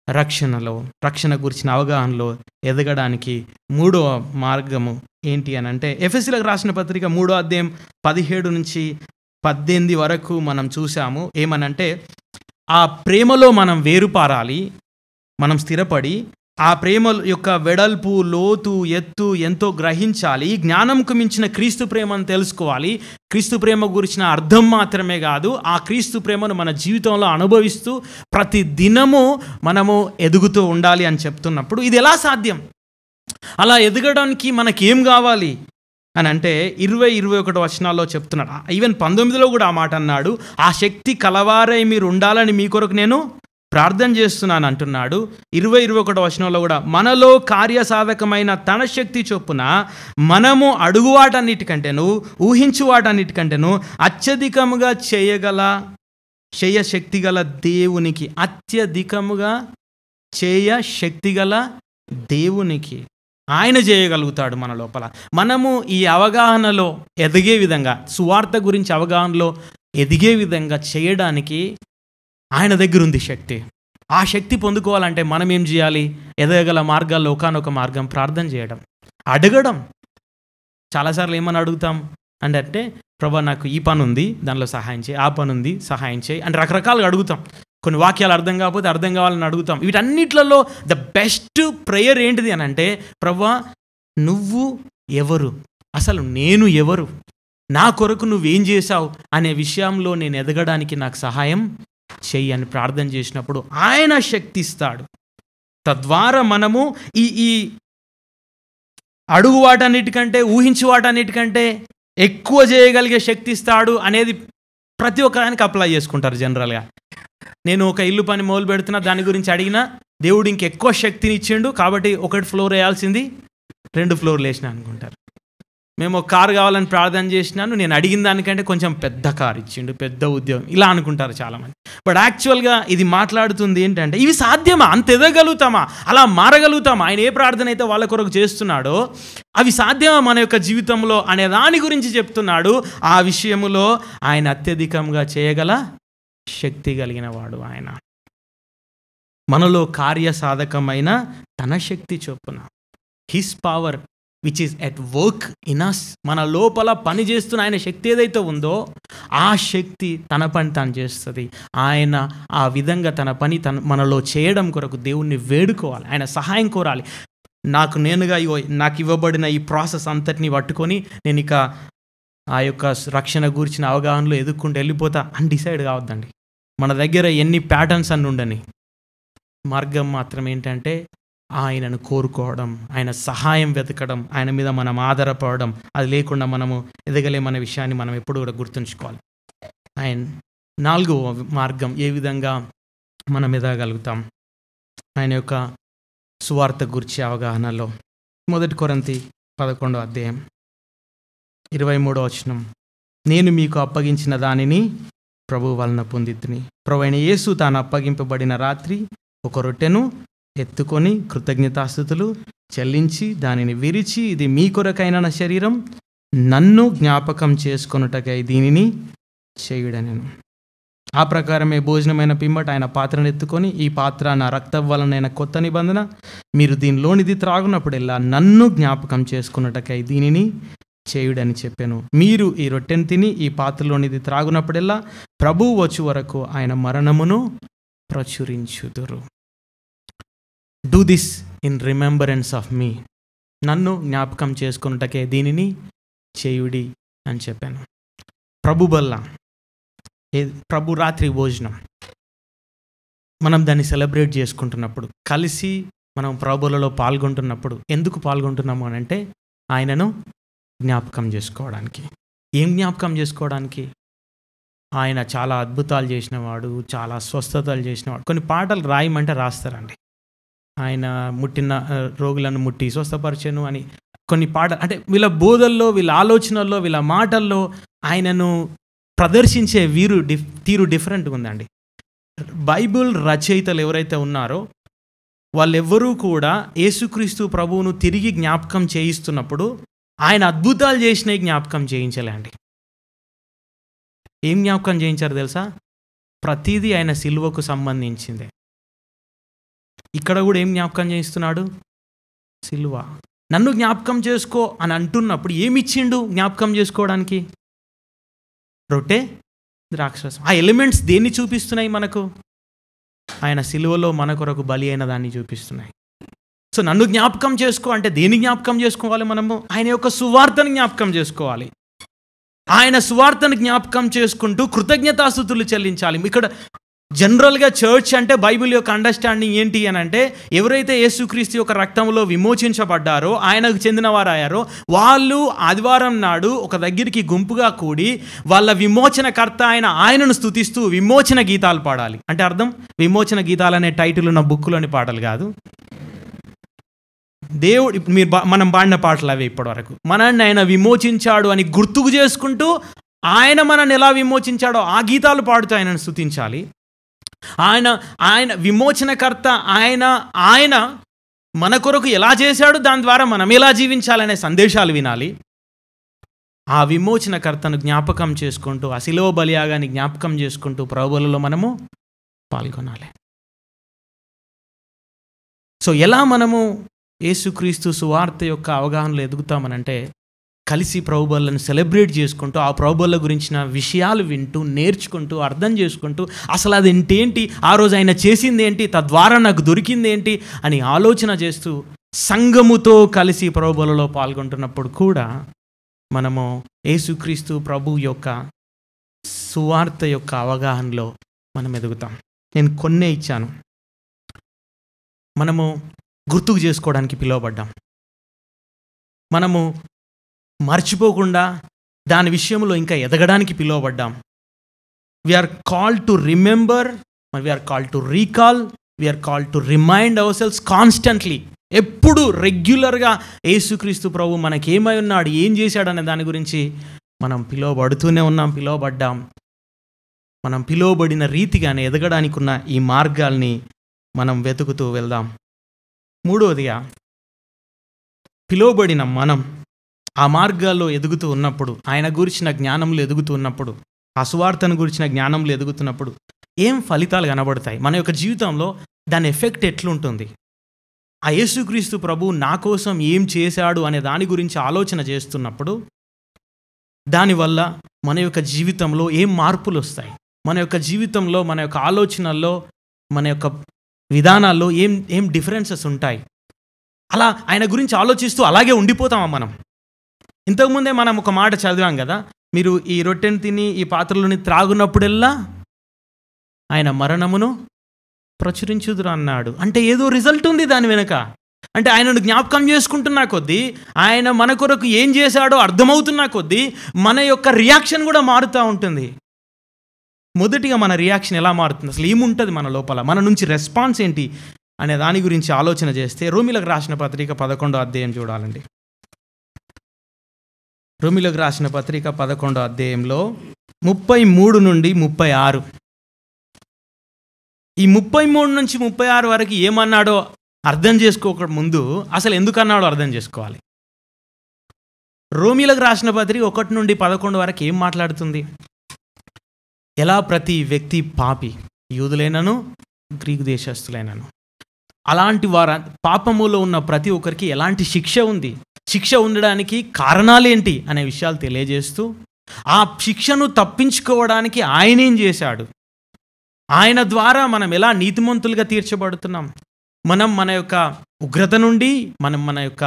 రక్షణ గురించిన అవగాహనలో ఎదగడానికి 3వ మార్గము ఏంటి అని అంటే, ఎఫెసీలకు రాసిన పత్రిక 3వ అధ్యాయం 17 నుంచి 18 వరకు మనం చూసాము. ఏమనంటే ఆ ప్రేమలో మనం వేరుపారాలి, మనం స్థిరపడి ఆ ప్రేమ యొక్క వెడల్పు, లోతు, ఎత్తు ఎంతో గ్రహించాలి. జ్ఞానంకు మించిన క్రీస్తు ప్రేమను తెలుసుకోవాలి. క్రీస్తు ప్రేమ గురించిన అర్థం మాత్రమే కాదు, ఆ క్రీస్తు ప్రేమను మన జీవితంలో అనుభవిస్తూ ప్రతి దినము మనము ఎదుగుతూ ఉండాలి అని చెప్తున్నప్పుడు ఇది ఎలా సాధ్యం? అలా ఎదగడానికి మనకేం కావాలి అని అంటే 20-21 వచనాల్లో చెప్తున్నాడు. ఈవెన్ 19లో కూడా ఆ మాట అన్నాడు. ఆ శక్తి కలవారై మీరు ఉండాలని మీ కొరకు నేను ప్రార్థన చేస్తున్నాను అంటున్నాడు. 20-21 వచనంలో కూడా మనలో కార్యసాధకమైన తన శక్తి చొప్పున మనము అడుగు వాటన్నిటికంటేను ఊహించు వాటన్నిటికంటేను అత్యధికముగా చేయ శక్తిగల దేవునికి, అత్యధికముగా చేయ శక్తిగల దేవునికి ఆయన చేయగలుగుతాడు మన లోపల. మనము ఈ అవగాహనలో ఎదిగే విధంగా, సువార్త గురించి అవగాహనలో ఎదిగే విధంగా చేయడానికి ఆయన దగ్గర ఉంది శక్తి. ఆ శక్తి పొందుకోవాలంటే మనం ఏం చేయాలి? ఎదగగల మార్గాల్లో ఒకానొక మార్గం ప్రార్థన చేయడం, అడగడం. చాలాసార్లు ఏమని అడుగుతాం అంటే, ప్రభా నాకు ఈ పని ఉంది, దానిలో సహాయం చేయి, ఆ పని ఉంది సహాయం చేయి అని రకరకాలుగా అడుగుతాం. కొన్ని వాక్యాలు అర్థం కాకపోతే అర్థం కావాలని అడుగుతాం. వీటన్నిట్లలో ద బెస్ట్ ప్రేయర్ ఏంటిది అని అంటే, ప్రభా నువ్వు ఎవరు, అసలు నేను ఎవరు, నా కొరకు నువ్వేం చేశావు అనే విషయంలో నేను ఎదగడానికి నాకు సహాయం చెయ్యి అని ప్రార్థన చేసినప్పుడు ఆయన శక్తి ఇస్తాడు. తద్వారా మనము ఈ అడుగు వాటన్నిటికంటే, ఊహించు వాటన్నిటికంటే ఎక్కువ చేయగలిగే శక్తి ఇస్తాడు అనేది ప్రతి ఒక్కరికి అప్లై చేసుకుంటారు జనరల్గా. నేను ఒక ఇల్లు పని మొదలు పెడుతున్నా, దాని గురించి అడిగినా దేవుడు ఇంకెక్కువ శక్తిని ఇచ్చిండు కాబట్టి 1 ఫ్లోర్ వేయాల్సింది 2 ఫ్లోర్లు వేసిన అనుకుంటారు. మేము ఒక కారు కావాలని ప్రార్థన చేసినాను, నేను అడిగిన దానికంటే కొంచెం పెద్ద కారు ఇచ్చిండు, పెద్ద ఉద్యోగం, ఇలా అనుకుంటారు చాలామంది. బట్ యాక్చువల్గా ఇది మాట్లాడుతుంది ఏంటంటే, ఇవి సాధ్యమా? అంత ఎదగలుగుతామా? అలా మారగలుగుతామా? ఆయన ఏ ప్రార్థన అయితే వాళ్ళ కొరకు చేస్తున్నాడో అవి సాధ్యమా మన యొక్క జీవితంలో అనే దాని గురించి చెప్తున్నాడు. ఆ విషయములో ఆయన అత్యధికంగా చేయగల శక్తి కలిగిన వాడు. ఆయన మనలో కార్యసాధకమైన తన శక్తి చొప్పున, his power which is at work in us, మన లోపల పని చేస్తున్న ఆయన శక్తి ఏదైతే ఉందో ఆ శక్తి తన పని తాను చేస్తుంది. ఆయన ఆ విధంగా తన పని మనలో చేయడం కొరకు దేవుణ్ణి వేడుకోవాలి, ఆయన సహాయం కోరాలి. నాకు ఇవ్వబడిన ఈ ప్రాసెస్ అంతటిని పట్టుకొని నేను ఇక ఆ యొక్క రక్షణ గురించిన అవగాహనలో ఎదుక్కుంటూ వెళ్ళిపోతా అని డిసైడ్ కావద్దండి. మన దగ్గర ఎన్ని ప్యాటర్న్స్ అన్ని ఉండని, మార్గం మాత్రం ఏంటంటే ఆయనను కోరుకోవడం, ఆయన సహాయం వెతకడం, ఆయన మీద మనం ఆధారపడడం. అది లేకుండా మనము ఎదగలేమనే విషయాన్ని మనం ఎప్పుడు కూడా గుర్తుంచుకోవాలి. ఆయన 4వ మార్గం ఏ విధంగా మనం ఎదగలుగుతాం ఆయన యొక్క సువార్త గురించి అవగాహనలో. 1 కొరింథీ 11వ అధ్యాయం 23వ వచనం, నేను మీకు అప్పగించిన దానిని ప్రభు వలన పొందితిని. ప్రభువైన యేసు తాను అప్పగింపబడిన రాత్రి ఒక రొట్టెను ఎత్తుకొని కృతజ్ఞతాస్తుతులు చెల్లించి దానిని విరిచి, ఇది మీ కొరకైన నా శరీరం, నన్ను జ్ఞాపకం చేసుకొనుటకై దీనిని చేయుడనెను. ఆ ప్రకారమే భోజనమైన పిమ్మట ఆయన పాత్రను ఎత్తుకొని, ఈ పాత్ర నా రక్తం వలనైన కొత్త నిబంధన, మీరు దీనిలోనిది త్రాగునప్పుడెల్లా నన్ను జ్ఞాపకం చేసుకున్నటకై దీనిని చేయుడని చెప్పాను. మీరు ఈ రొట్టెను తిని ఈ పాత్రలోనిది త్రాగునప్పుడెల్లా ప్రభువు వచ్చు వరకు ఆయన మరణమును ప్రచురించుదురు. Do this in remembrance of me, నన్ను జ్ఞాపకం చేసుకున్నటకే దీనిని చేయుడి అని చెప్పాను. ప్రభు బల్ల, ప్రభు రాత్రి భోజనం, మనం దాన్ని సెలబ్రేట్ చేసుకుంటున్నప్పుడు, కలిసి మనం ప్రభువులలో పాల్గొంటున్నప్పుడు ఎందుకు పాల్గొంటున్నాము అని అంటే ఆయనను జ్ఞాపకం చేసుకోవడానికి. ఏం జ్ఞాపకం చేసుకోవడానికి? ఆయన చాలా అద్భుతాలు చేసినవాడు, చాలా స్వస్థతలు చేసినవాడు. కొన్ని పాటలు రాయమంటే రాస్తారండి. ఆయన ముట్టిన రోగులను ముట్టి స్వస్థపరచెను అని కొన్ని పాటలు. అంటే వీళ్ళ బోధల్లో, వీళ్ళ ఆలోచనల్లో, వీళ్ళ మాటల్లో ఆయనను ప్రదర్శించే తీరు డిఫరెంట్గా ఉందండి. బైబిల్ రచయితలు ఎవరైతే ఉన్నారో వాళ్ళెవ్వరూ కూడా యేసుక్రీస్తు ప్రభువును తిరిగి జ్ఞాపకం చేయిస్తున్నప్పుడు ఆయన అద్భుతాలు చేసినవి జ్ఞాపకం చేయించలే అండి. ఏం జ్ఞాపకం చేయించారు తెలుసా? ప్రతిదీ ఆయన సిలువకు సంబంధించిందే. ఇక్కడ కూడా ఏం జ్ఞాపకం చేయిస్తున్నాడు? సిలువ. నన్ను జ్ఞాపకం చేసుకో అని అంటున్నప్పుడు ఏమిచ్చిండు జ్ఞాపకం చేసుకోవడానికి? రొట్టె, ద్రాక్షరసం. ఆ ఎలిమెంట్స్ దేన్ని చూపిస్తున్నాయి మనకు? ఆయన సిలువలో మన కొరకు బలి అయిన దాన్ని చూపిస్తున్నాయి. సో నన్ను జ్ఞాపకం చేసుకో అంటే దేని జ్ఞాపకం చేసుకోవాలి? మనము ఆయన యొక్క సువార్తను జ్ఞాపకం చేసుకోవాలి. ఆయన సువార్తను జ్ఞాపకం చేసుకుంటూ కృతజ్ఞతాస్తుతులు చెల్లించాలి. ఇక్కడ జనరల్గా చర్చ్ అంటే బైబిల్ యొక్క అండర్స్టాండింగ్ ఏంటి అని అంటే, ఎవరైతే యేసుక్రీస్తు యొక్క రక్తంలో విమోచించబడ్డారో, ఆయనకు చెందిన వారయ్యారో, వాళ్ళు ఆదివారం నాడు ఒక దగ్గరికి గుంపుగా కూడి వాళ్ళ విమోచనకర్త ఆయనను స్తుతిస్తూ విమోచన గీతాలు పాడాలి. అంటే అర్థం, విమోచన గీతాలు అనే టైటిల్ ఉన్న బుక్కులోని పాటలు కాదు. దేవుడు మనం పాడిన పాటలు అవే ఇప్పటివరకు. మనల్ని ఆయన విమోచించాడు అని గుర్తుకు చేసుకుంటూ ఆయన మనల్ని ఎలా విమోచించాడో ఆ గీతాలు పాడుతూ ఆయనను స్తుతించాలి. ఆయన విమోచనకర్త, ఆయన మన కొరకు ఎలా చేశాడు, దాని ద్వారా మనం ఎలా జీవించాలనే సందేశాలు వినాలి. ఆ విమోచనకర్తను జ్ఞాపకం చేసుకుంటూ, ఆ శిలువ బలియాగాన్ని జ్ఞాపకం చేసుకుంటూ ప్రభువులలో మనము పాల్గొనాలి. సో ఎలా మనము యేసుక్రీస్తు సువార్త యొక్క అవగాహనలో ఎదుగుతామనంటే, కలిసి ప్రభువులను సెలబ్రేట్ చేసుకుంటూ, ఆ ప్రభువుల గురించిన విషయాలు వింటూ, నేర్చుకుంటూ, అర్థం చేసుకుంటూ, అసలు అది ఏంటి, ఆ రోజు ఆయన చేసింది ఏంటి, తద్వారా నాకు దొరికింది ఏంటి అని ఆలోచన చేస్తూ సంఘముతో కలిసి ప్రభువులలో పాల్గొంటున్నప్పుడు కూడా మనము యేసుక్రీస్తు ప్రభు యొక్క సువార్త యొక్క అవగాహనలో మనం ఎదుగుతాం. నేను కొన్నే ఇచ్చాను. మనము గుర్తుకు చేసుకోవడానికి పిలువబడ్డాం. మనము మర్చిపోకుండా దాని విషయంలో ఇంకా ఎదగడానికి పిలువబడ్డాం. We are called to remember, we are called to recall, we are called to remind ourselves constantly. ఎప్పుడు రెగ్యులర్గా యేసుక్రీస్తు ప్రభు మనకేమై ఉన్నాడు, ఏం చేశాడు అనే దాని గురించి మనం పిలువబడుతూనే ఉన్నాం, పిలువబడ్డాం. మనం పిలువబడిన రీతిగానే ఎదగడానికి ఉన్న ఈ మార్గాల్ని మనం వెతుకుతూ వెళ్దాం. మూడవదిగా, పిలువబడిన మనం ఆ మార్గాల్లో ఎదుగుతూ ఉన్నప్పుడు, ఆయన గురించిన జ్ఞానంలో ఎదుగుతూ ఉన్నప్పుడు, ఆ సువార్తను గురించిన జ్ఞానంలో ఎదుగుతున్నప్పుడు ఏం ఫలితాలు కనబడతాయి? మన యొక్క జీవితంలో దాని ఎఫెక్ట్ ఎట్లుంటుంది? ఆ యేసుక్రీస్తు ప్రభు నా కోసం ఏం చేశాడు అనే దాని గురించి ఆలోచన చేస్తున్నప్పుడు దానివల్ల మన యొక్క జీవితంలో ఏం మార్పులు వస్తాయి? మన యొక్క జీవితంలో, మన యొక్క ఆలోచనల్లో, మన యొక్క విధానాల్లో ఏం డిఫరెన్సెస్ ఉంటాయి? అలా ఆయన గురించి ఆలోచిస్తూ అలాగే ఉండిపోతామా మనం? ఇంతకుముందే మనం ఒక మాట చదివాం కదా, మీరు ఈ రొట్టెను తిని ఈ పాత్రలోని త్రాగునప్పుడెల్లా ఆయన మరణమును ప్రచురించుదురు అన్నాడు. అంటే ఏదో రిజల్ట్ ఉంది దాని వెనుక. అంటే ఆయనను జ్ఞాపకం చేసుకుంటున్నా కొద్దీ, ఆయన మన కొరకు ఏం చేశాడో అర్థమవుతున్నా కొద్దీ మన యొక్క రియాక్షన్ కూడా మారుతూ ఉంటుంది. మొదటిగా మన రియాక్షన్ ఎలా మారుతుంది, అసలు ఏముంటుంది మన లోపల, మన నుంచి రెస్పాన్స్ ఏంటి అనే దాని గురించి ఆలోచన చేస్తే రోమీలకు రాసిన పత్రిక 11వ అధ్యాయం చూడాలండి. రోమీలకు రాసిన పత్రిక 11వ అధ్యాయంలో 33 నుండి 36, ఈ 33 నుంచి 36 వరకు ఏమన్నాడో అర్థం చేసుకోక ముందు అసలు ఎందుకు అన్నాడో అర్థం చేసుకోవాలి. రోమీలకు రాసిన పత్రిక 1 నుండి 11 వరకు ఏం మాట్లాడుతుంది? ఎలా ప్రతి వ్యక్తి పాపి, యూదులైనను గ్రీకు దేశస్తులైనను, అలాంటి పాపములో ఉన్న ప్రతి ఒక్కరికి ఎలాంటి శిక్ష ఉంది, శిక్ష ఉండడానికి కారణాలేంటి అనే విషయాలు తెలియజేస్తూ, ఆ శిక్షను తప్పించుకోవడానికి ఆయన ఏం చేశాడు, ఆయన ద్వారా మనం ఎలా నీతిమంతులుగా తీర్చబడుతున్నాం, మనం మన యొక్క ఉగ్రత నుండి, మన యొక్క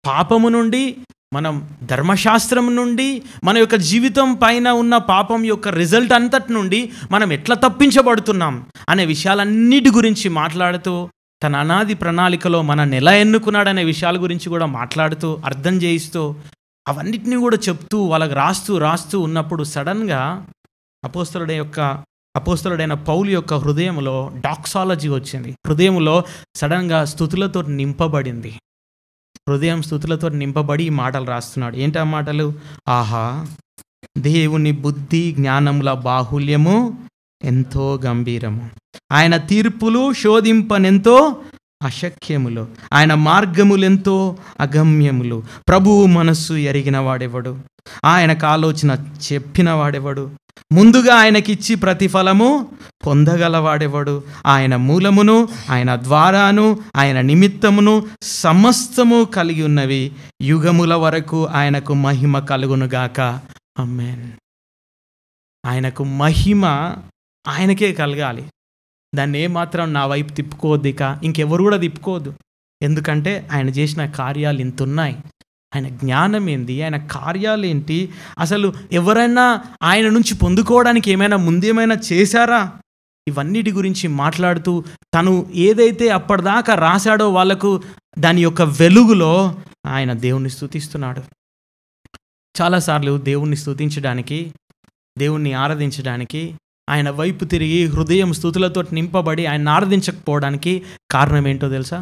పాపము నుండి, మనం ధర్మశాస్త్రం నుండి, మన యొక్క జీవితం పైన ఉన్న పాపం యొక్క రిజల్ట్ అంతటి నుండి మనం ఎట్లా తప్పించబడుతున్నాం అనే విషయాలన్నిటి గురించి మాట్లాడుతూ, తన అనాది ప్రణాళికలో మనల్ని ఎలా ఎన్నుకున్నాడనే విషయాల గురించి కూడా మాట్లాడుతూ, అర్థం చేయిస్తూ, అవన్నిటినీ కూడా చెప్తూ వాళ్ళకి రాస్తూ ఉన్నప్పుడు సడన్గా అపోస్తలుడైన పౌలు యొక్క హృదయంలో డాక్సాలజీ వచ్చింది. హృదయంలో సడన్గా స్తుతులతో నింపబడింది. హృదయం స్తుతులతో నింపబడి ఈ మాటలు రాస్తున్నాడు. ఏంటి ఆ మాటలు? ఆహా, దేవుని బుద్ధి జ్ఞానముల బాహుల్యము ఎంతో గంభీరము, ఆయన తీర్పులు శోధింపనెంతో అశక్యములు, ఆయన మార్గములెంతో అగమ్యములు. ప్రభువు మనస్సు ఎరిగిన వాడెవడు, ఆయనకు ఆలోచన చెప్పిన వాడెవడు, ముందుగా ఆయనకిచ్చి ప్రతిఫలము పొందగలవాడెవడు. ఆయన మూలమును, ఆయన ద్వారాను, ఆయన నిమిత్తమును సమస్తము కలిగి ఉన్నవి, యుగముల వరకు ఆయనకు మహిమ కలుగునుగాక. ఆమేన్. ఆయనకు మహిమ ఆయనకే కలగాలి. దాన్ని ఏమాత్రం నా వైపు తిప్పుకోవద్దు, ఇక ఇంకెవరు కూడా తిప్పుకోవద్దు. ఎందుకంటే ఆయన చేసిన కార్యాలు ఇంతున్నాయి. ఆయన జ్ఞానం ఏంది, ఆయన కార్యాలు ఏంటి, అసలు ఎవరైనా ఆయన నుంచి పొందుకోవడానికి ఏమైనా ముందేమైనా చేశారా, ఇవన్నిటి గురించి మాట్లాడుతూ తను ఏదైతే అప్పటిదాకా రాశాడో వాళ్ళకు దాని యొక్క వెలుగులో ఆయన దేవుణ్ణి స్తుతిస్తున్నాడు. చాలాసార్లు దేవుణ్ణి స్తుతించడానికి, దేవుణ్ణి ఆరాధించడానికి, ఆయన వైపు తిరిగి హృదయం స్తుతులతో నింపబడి ఆయన ఆరాధించకపోవడానికి కారణం ఏంటో తెలుసా?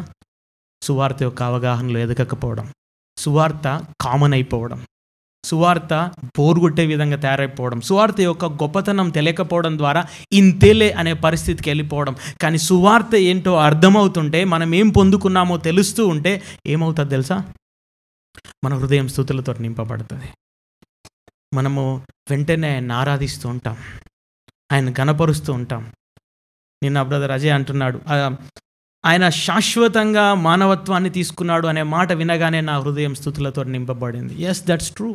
సువార్త యొక్క అవగాహనలో ఎదగకపోవడం, సువార్త కామన్ అయిపోవడం, సువార్త బోరుగొట్టే విధంగా తయారైపోవడం, సువార్త యొక్క గొప్పతనం తెలియకపోవడం ద్వారా ఇంతేలే అనే పరిస్థితికి వెళ్ళిపోవడం. కానీ సువార్త ఏంటో అర్థమవుతుంటే, మనం ఏం పొందుకున్నామో తెలుస్తూ ఉంటే ఏమవుతుంది తెలుసా? మన హృదయం స్తుతులతో నింపబడుతుంది. మనము వెంటనే ఆయన ఆరాధిస్తూ ఉంటాం, ఆయన గణపరుస్తూ ఉంటాం. నిన్న బ్రదర్ అజయ్ అంటున్నాడు, ఆయన శాశ్వతంగా మానవత్వాన్ని తీసుకున్నాడు అనే మాట వినగానే నా హృదయం స్తుతులతో నింపబడింది. Yes, that's true.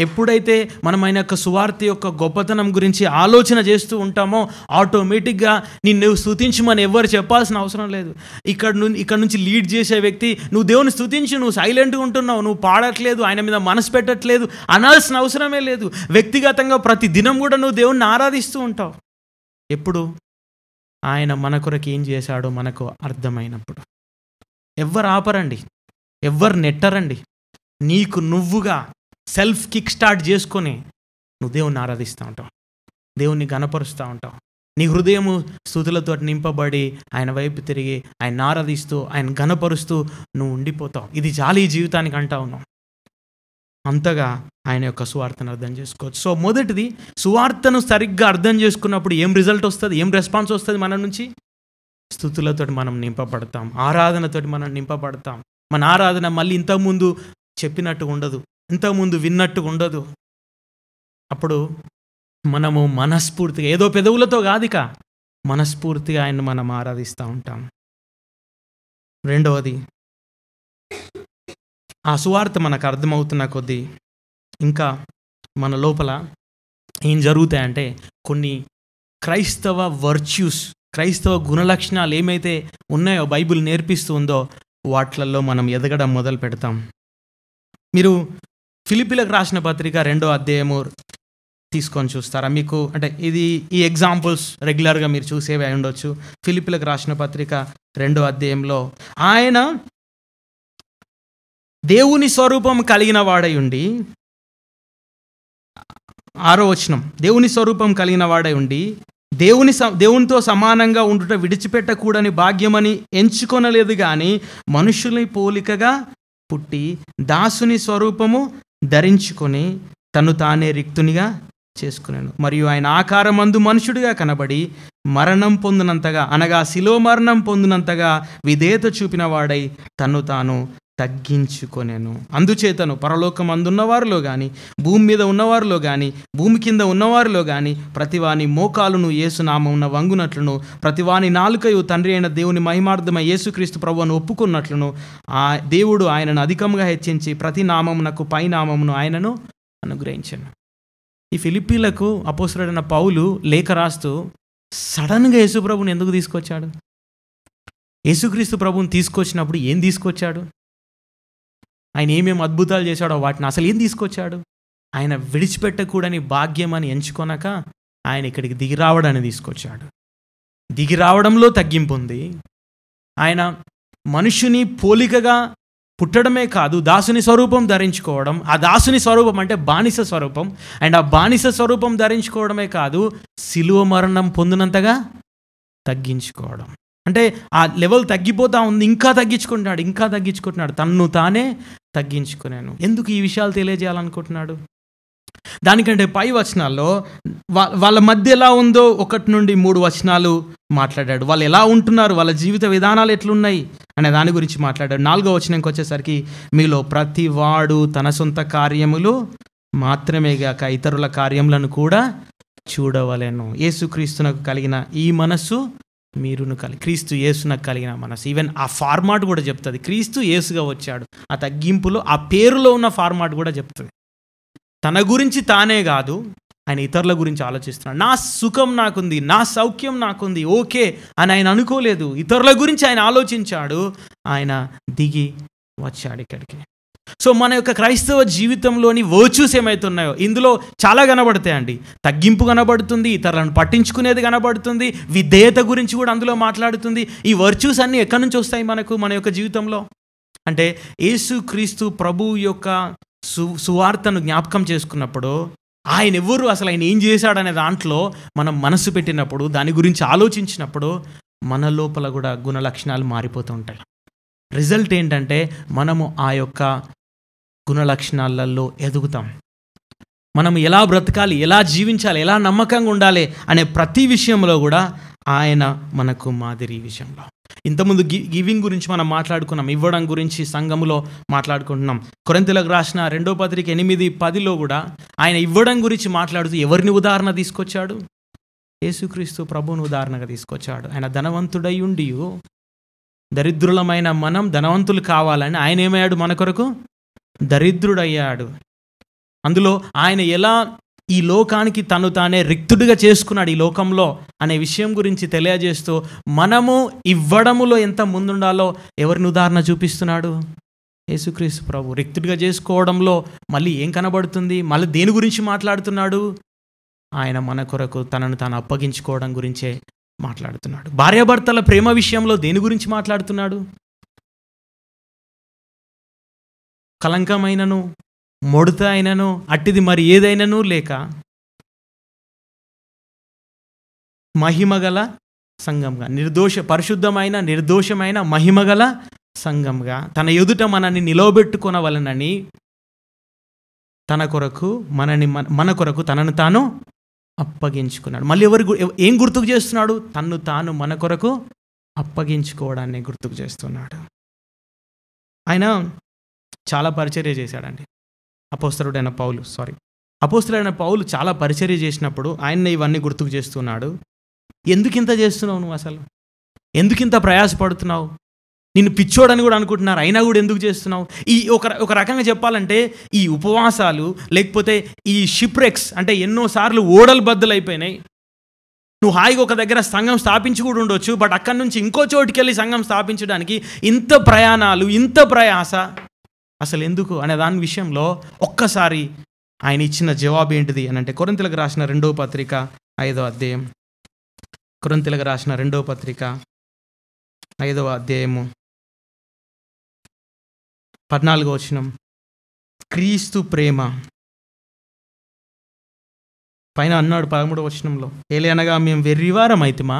ఎప్పుడైతే మనం ఆయన యొక్క సువార్త యొక్క గొప్పతనం గురించి ఆలోచన చేస్తూ ఉంటామో ఆటోమేటిక్గా నిన్ను స్తుతించమని ఎవరు చెప్పాల్సిన అవసరం లేదు. ఇక్కడ నుంచి లీడ్ చేసే వ్యక్తి, నువ్వు దేవుని స్తుతించు, నువ్వు సైలెంట్గా ఉంటున్నావు, నువ్వు పాడట్లేదు, ఆయన మీద మనసు పెట్టట్లేదు అనాల్సిన అవసరమే లేదు. వ్యక్తిగతంగా ప్రతి దినం కూడా నువ్వు దేవుణ్ణి ఆరాధిస్తూ ఉంటావు. ఎప్పుడు? ఆయన మన కొరకు ఏం చేశాడో మనకు అర్థమైనప్పుడు. ఎవ్వరు ఆపరండి, ఎవ్వరు నెట్టరండి. నీకు నువ్వుగా సెల్ఫ్ కిక్ స్టార్ట్ చేసుకొని నువ్వు దేవుణ్ణి ఆరాధిస్తూ ఉంటావు, దేవుణ్ణి గణపరుస్తూ ఉంటావు. నీ హృదయము స్తుతులతో నింపబడి ఆయన వైపు తిరిగి ఆయన ఆరాధిస్తూ ఆయన గణపరుస్తూ నువ్వు ఉండిపోతావు. ఇది చాలు ఈ జీవితానికి అంటా ఉన్నావు. అంతగా ఆయన యొక్క సువార్తను అర్థం చేసుకోవచ్చు. సో మొదటిది, సువార్తను సరిగ్గా అర్థం చేసుకున్నప్పుడు ఏం రిజల్ట్ వస్తుంది, ఏం రెస్పాన్స్ వస్తుంది మన నుంచి? స్తుతులతో మనం నింపబడతాం, ఆరాధనతోటి మనం నింపబడతాం. మన ఆరాధన మళ్ళీ ఇంతకుముందు చెప్పినట్టు ఉండదు, ఇంతకుముందు విన్నట్టు ఉండదు. అప్పుడు మనము మనస్ఫూర్తిగా, ఏదో పెదవులతో కాదిక, మనస్ఫూర్తిగా ఆయన మనం ఆరాధిస్తూ ఉంటాం. రెండవది, ఆ సువార్త మనకు అర్థమవుతున్న కొద్దీ ఇంకా మన లోపల ఏం జరుగుతాయంటే, కొన్ని క్రైస్తవ వర్చ్యూస్, క్రైస్తవ గుణలక్షణాలు ఏమైతే ఉన్నాయో బైబిల్ నేర్పిస్తూ ఉందో వాటిల్లో మనం ఎదగడం మొదలు పెడతాం. మీరు ఫిలిప్పీలకు రాసిన పత్రిక 2వ అధ్యాయము తీసుకొని చూస్తారా? మీకు అంటే ఈ ఎగ్జాంపుల్స్ రెగ్యులర్గా మీరు చూసేవి అయి ఉండొచ్చు. ఫిలిప్పీలకు రాసిన పత్రిక 2వ అధ్యాయంలో ఆయన దేవుని స్వరూపం కలిగిన వాడై ఉండి, 6వ వచనం, దేవుని స్వరూపం కలిగిన వాడై ఉండి దేవునితో సమానంగా ఉండుట విడిచిపెట్టకూడని భాగ్యమని ఎంచుకొనలేదు, కానీ మనుషుని పోలికగా పుట్టి దాసుని స్వరూపము ధరించుకొని తను తానే రిక్తునిగా చేసుకున్నాను. మరియు ఆయన ఆకారమందు మనుషుడిగా కనబడి మరణం పొందినంతగా, అనగా శిలువ మరణం పొందినంతగా విధేయత చూపిన వాడై తను తాను తగ్గించుకొనెను. అందుచేతను పరలోకం అందున్నవారిలో కానీ, భూమి మీద ఉన్నవారిలో కానీ, భూమి కింద ఉన్నవారిలో కానీ ప్రతివాని మోకాలును యేసునామమున వంగునట్లును, ప్రతివాని నాలుకయు తండ్రి అయిన దేవుని మహిమార్థమై యేసుక్రీస్తు ప్రభువును ఒప్పుకున్నట్లును ఆ దేవుడు ఆయనను అధికంగా హెచ్చించి ప్రతి నామమునకు పై నామమును ఆయనను అనుగ్రహించాను. ఈ ఫిలిప్పీలకు అపోస్తలుడైన పౌలు లేఖ రాస్తూ సడన్గా యేసుప్రభుని ఎందుకు తీసుకొచ్చాడు? యేసుక్రీస్తు ప్రభువుని తీసుకొచ్చినప్పుడు ఏం తీసుకొచ్చాడు? ఆయన ఏమేమి అద్భుతాలు చేశాడో వాటిని అసలు ఏం తీసుకొచ్చాడు? ఆయన విడిచిపెట్టకూడని భాగ్యం అని ఎంచుకొనక ఆయన ఇక్కడికి దిగిరావడాన్ని తీసుకొచ్చాడు. దిగిరావడంలో తగ్గింపు ఉంది. ఆయన మనుషుని పోలికగా పుట్టడమే కాదు, దాసుని స్వరూపం ధరించుకోవడం. ఆ దాసుని స్వరూపం అంటే బానిస స్వరూపం. అండ్ ఆ బానిస స్వరూపం ధరించుకోవడమే కాదు, శిలువ మరణం పొందినంతగా తగ్గించుకోవడం. అంటే ఆ లెవెల్ తగ్గిపోతా ఉంది, ఇంకా తగ్గించుకుంటున్నాడు, తన్ను తానే తగ్గించుకున్నాను. ఎందుకు ఈ విషయాలు తెలియజేయాలనుకుంటున్నాడు? దానికంటే పై వచనాల్లో వాళ్ళ మధ్య ఎలా ఉందో 1 నుండి 3 వచనాలు మాట్లాడాడు. వాళ్ళు ఎలా ఉంటున్నారు, వాళ్ళ జీవిత విధానాలు ఎట్లున్నాయి అనే దాని గురించి మాట్లాడాడు. 4వ వచనంకి వచ్చేసరికి, మీలో ప్రతి వాడు తన సొంత కార్యములు మాత్రమే గాక ఇతరుల కార్యములను కూడా చూడవలెను. యేసుక్రీస్తునకు కలిగిన ఈ మనస్సు మీరును క్రీస్తు యేసునకు కలిగిన మనసు. ఈవెన్ ఆ ఫార్మాట్ కూడా చెప్తుంది, క్రీస్తు యేసుగా వచ్చాడు. ఆ తగ్గింపులో ఆ పేరులో ఉన్న ఫార్మాట్ కూడా చెప్తుంది. తన గురించి తానే కాదు, ఆయన ఇతరుల గురించి ఆలోచిస్తున్నాడు. నా సుఖం నాకుంది, నా సౌఖ్యం నాకుంది, ఓకే అని ఆయన అనుకోలేదు. ఇతరుల గురించి ఆయన ఆలోచించాడు. ఆయన దిగి వచ్చాడు ఇక్కడికి. సో మన యొక్క క్రైస్తవ జీవితంలోని వర్చ్యూస్ ఏమైతున్నాయో ఇందులో చాలా కనబడతాయండి. తగ్గింపు కనబడుతుంది, ఇతరులను పట్టించుకునేది కనబడుతుంది, విధేయత గురించి కూడా అందులో మాట్లాడుతుంది. ఈ వర్చ్యూస్ అన్నీ ఎక్కడి నుంచి వస్తాయి మన యొక్క జీవితంలో అంటే యేసుక్రీస్తు ప్రభువు యొక్క సువార్తను జ్ఞాపకం చేసుకున్నప్పుడు ఆయన ఎవరు, అసలు ఆయన ఏం చేశాడనే దాంట్లో మనం మనసు పెట్టినప్పుడు, దాని గురించి ఆలోచించినప్పుడు మన లోపల కూడా గుణ లక్షణాలు మారిపోతూ ఉంటాయి. రిజల్ట్ ఏంటంటే మనము ఆ యొక్క గుణ లక్షణాలలో ఎదుగుతాం. మనం ఎలా బ్రతకాలి, ఎలా జీవించాలి, ఎలా నమ్మకంగా ఉండాలి అనే ప్రతి విషయంలో కూడా ఆయన మనకు మాదిరి విషయంలో. ఇంతకుముందు గివింగ్ గురించి మనం మాట్లాడుకున్నాం, ఇవ్వడం గురించి సంఘములో మాట్లాడుకుంటున్నాం. కొరింథీయులకు రాసిన 2వ పత్రిక 8:10 కూడా ఆయన ఇవ్వడం గురించి మాట్లాడుతూ ఎవరిని ఉదాహరణ తీసుకొచ్చాడు? యేసుక్రీస్తు ప్రభువును ఉదాహరణగా తీసుకొచ్చాడు. ఆయన ధనవంతుడై ఉండి దరిద్రులమైన మనం ధనవంతులు కావాలని ఆయన ఏమయ్యాడు? మన కొరకు దరిద్రుడయ్యాడు. అందులో ఆయన ఎలా ఈ లోకానికి తను తానే రిక్తుడిగా చేసుకున్నాడు ఈ లోకంలో అనే విషయం గురించి తెలియజేస్తూ మనము ఇవ్వడములో ఎంత ముందుండాలో ఎవరిని ఉదాహరణ చూపిస్తున్నాడు? యేసుక్రీస్తు ప్రభు. రిక్తుడిగా చేసుకోవడంలో మళ్ళీ ఏం కనబడుతుంది? మళ్ళీ దేని గురించి మాట్లాడుతున్నాడు? ఆయన మన కొరకు తనను తాను అప్పగించుకోవడం గురించే మాట్లాడుతున్నాడు. భార్యాభర్తల ప్రేమ విషయంలో దేని గురించి మాట్లాడుతున్నాడు? కలంకమైనను ముడత అయినను అట్టిది మరి ఏదైనను లేక మహిమగల సంఘంగా, పరిశుద్ధమైన నిర్దోషమైన మహిమగల సంఘంగా తన ఎదుట మనల్ని నిలవబెట్టుకొనవలనని మన కొరకు తనను తాను అప్పగించుకున్నాడు. మళ్ళీ ఏం గుర్తుకు చేస్తున్నాడు? తన్ను తాను మన కొరకు అప్పగించుకోవడాన్ని గుర్తుకు చేస్తున్నాడు. ఆయన చాలా పరిచర్య చేశాడండి. అపోస్తలుడైన పౌలు చాలా పరిచర్య చేసినప్పుడు ఆయన ఇవన్నీ గుర్తుకు చేస్తున్నాడు. ఎందుకింత చేస్తున్నావు నువ్వు? అసలు ఎందుకింత ప్రయాసపడుతున్నావు? నిన్ను పిచ్చోడని కూడా అనుకుంటున్నారు, అయినా కూడా ఎందుకు చేస్తున్నావు? ఈ ఒక రకంగా చెప్పాలంటే ఈ ఉపవాసాలు లేకపోతే ఈ షిప్రెక్స్ అంటే ఎన్నోసార్లు ఓడలు బద్దలైపోయినాయి. నువ్వు హాయిగా ఒక దగ్గర సంఘం స్థాపించి కూడా ఉండొచ్చు, బట్ అక్కడి నుంచి ఇంకో చోటుకి వెళ్ళి సంఘం స్థాపించడానికి ఇంత ప్రయాణాలు, ఇంత ప్రయాస అసలు ఎందుకు అనే దాని విషయంలో ఒక్కసారి ఆయన ఇచ్చిన జవాబు ఏంటిది అని అంటే కొరింథీయులకు రాసిన 2వ పత్రిక 5వ అధ్యాయం. కొరింథీయులకు రాసిన 2వ పత్రిక 5వ అధ్యాయము 14వ వచనం. క్రీస్తు ప్రేమ పైన అన్నాడు 13వ వచనంలో, ఏలనగా మేము వెర్రివారమైతిమా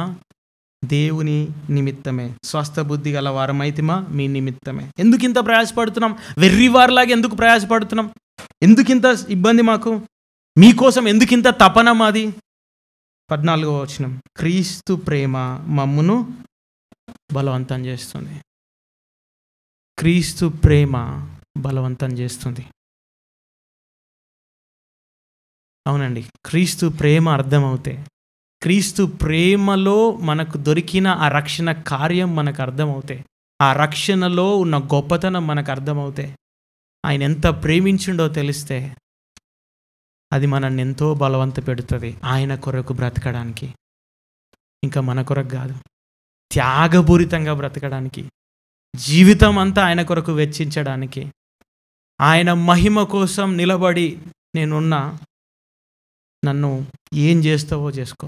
దేవుని నిమిత్తమే, స్వస్థ బుద్ధి గల వారమైతిమా మీ నిమిత్తమే. ఎందుకింత ప్రయాసపడుతున్నాం? వెర్రివారిలాగా ఎందుకు ప్రయాసపడుతున్నాం? ఎందుకింత ఇబ్బంది మాకు? మీకోసం ఎందుకింత తపన మాది? 14వ వచనం. క్రీస్తు ప్రేమ మమ్మును బలవంతం చేస్తుంది. క్రీస్తు ప్రేమ బలవంతం చేస్తుంది. అవునండి, క్రీస్తు ప్రేమ అర్థమవుతే, క్రీస్తు ప్రేమలో మనకు దొరికిన ఆ రక్షణ కార్యం మనకు అర్థమవుతే, ఆ రక్షణలో ఉన్న గొప్పతనం మనకు అర్థమవుతే, ఆయన ఎంత ప్రేమించిండో తెలిస్తే అది మనల్ని ఎంతో బలవంత పెడుతుంది ఆయన కొరకు బ్రతకడానికి. ఇంకా మన కొరకు కాదు, త్యాగపూరితంగా బ్రతకడానికి, జీవితం అంతా ఆయన కొరకు వెచ్చించడానికి, ఆయన మహిమ కోసం నిలబడి నేనున్నా, నన్ను ఏం చేస్తావో చేసుకో,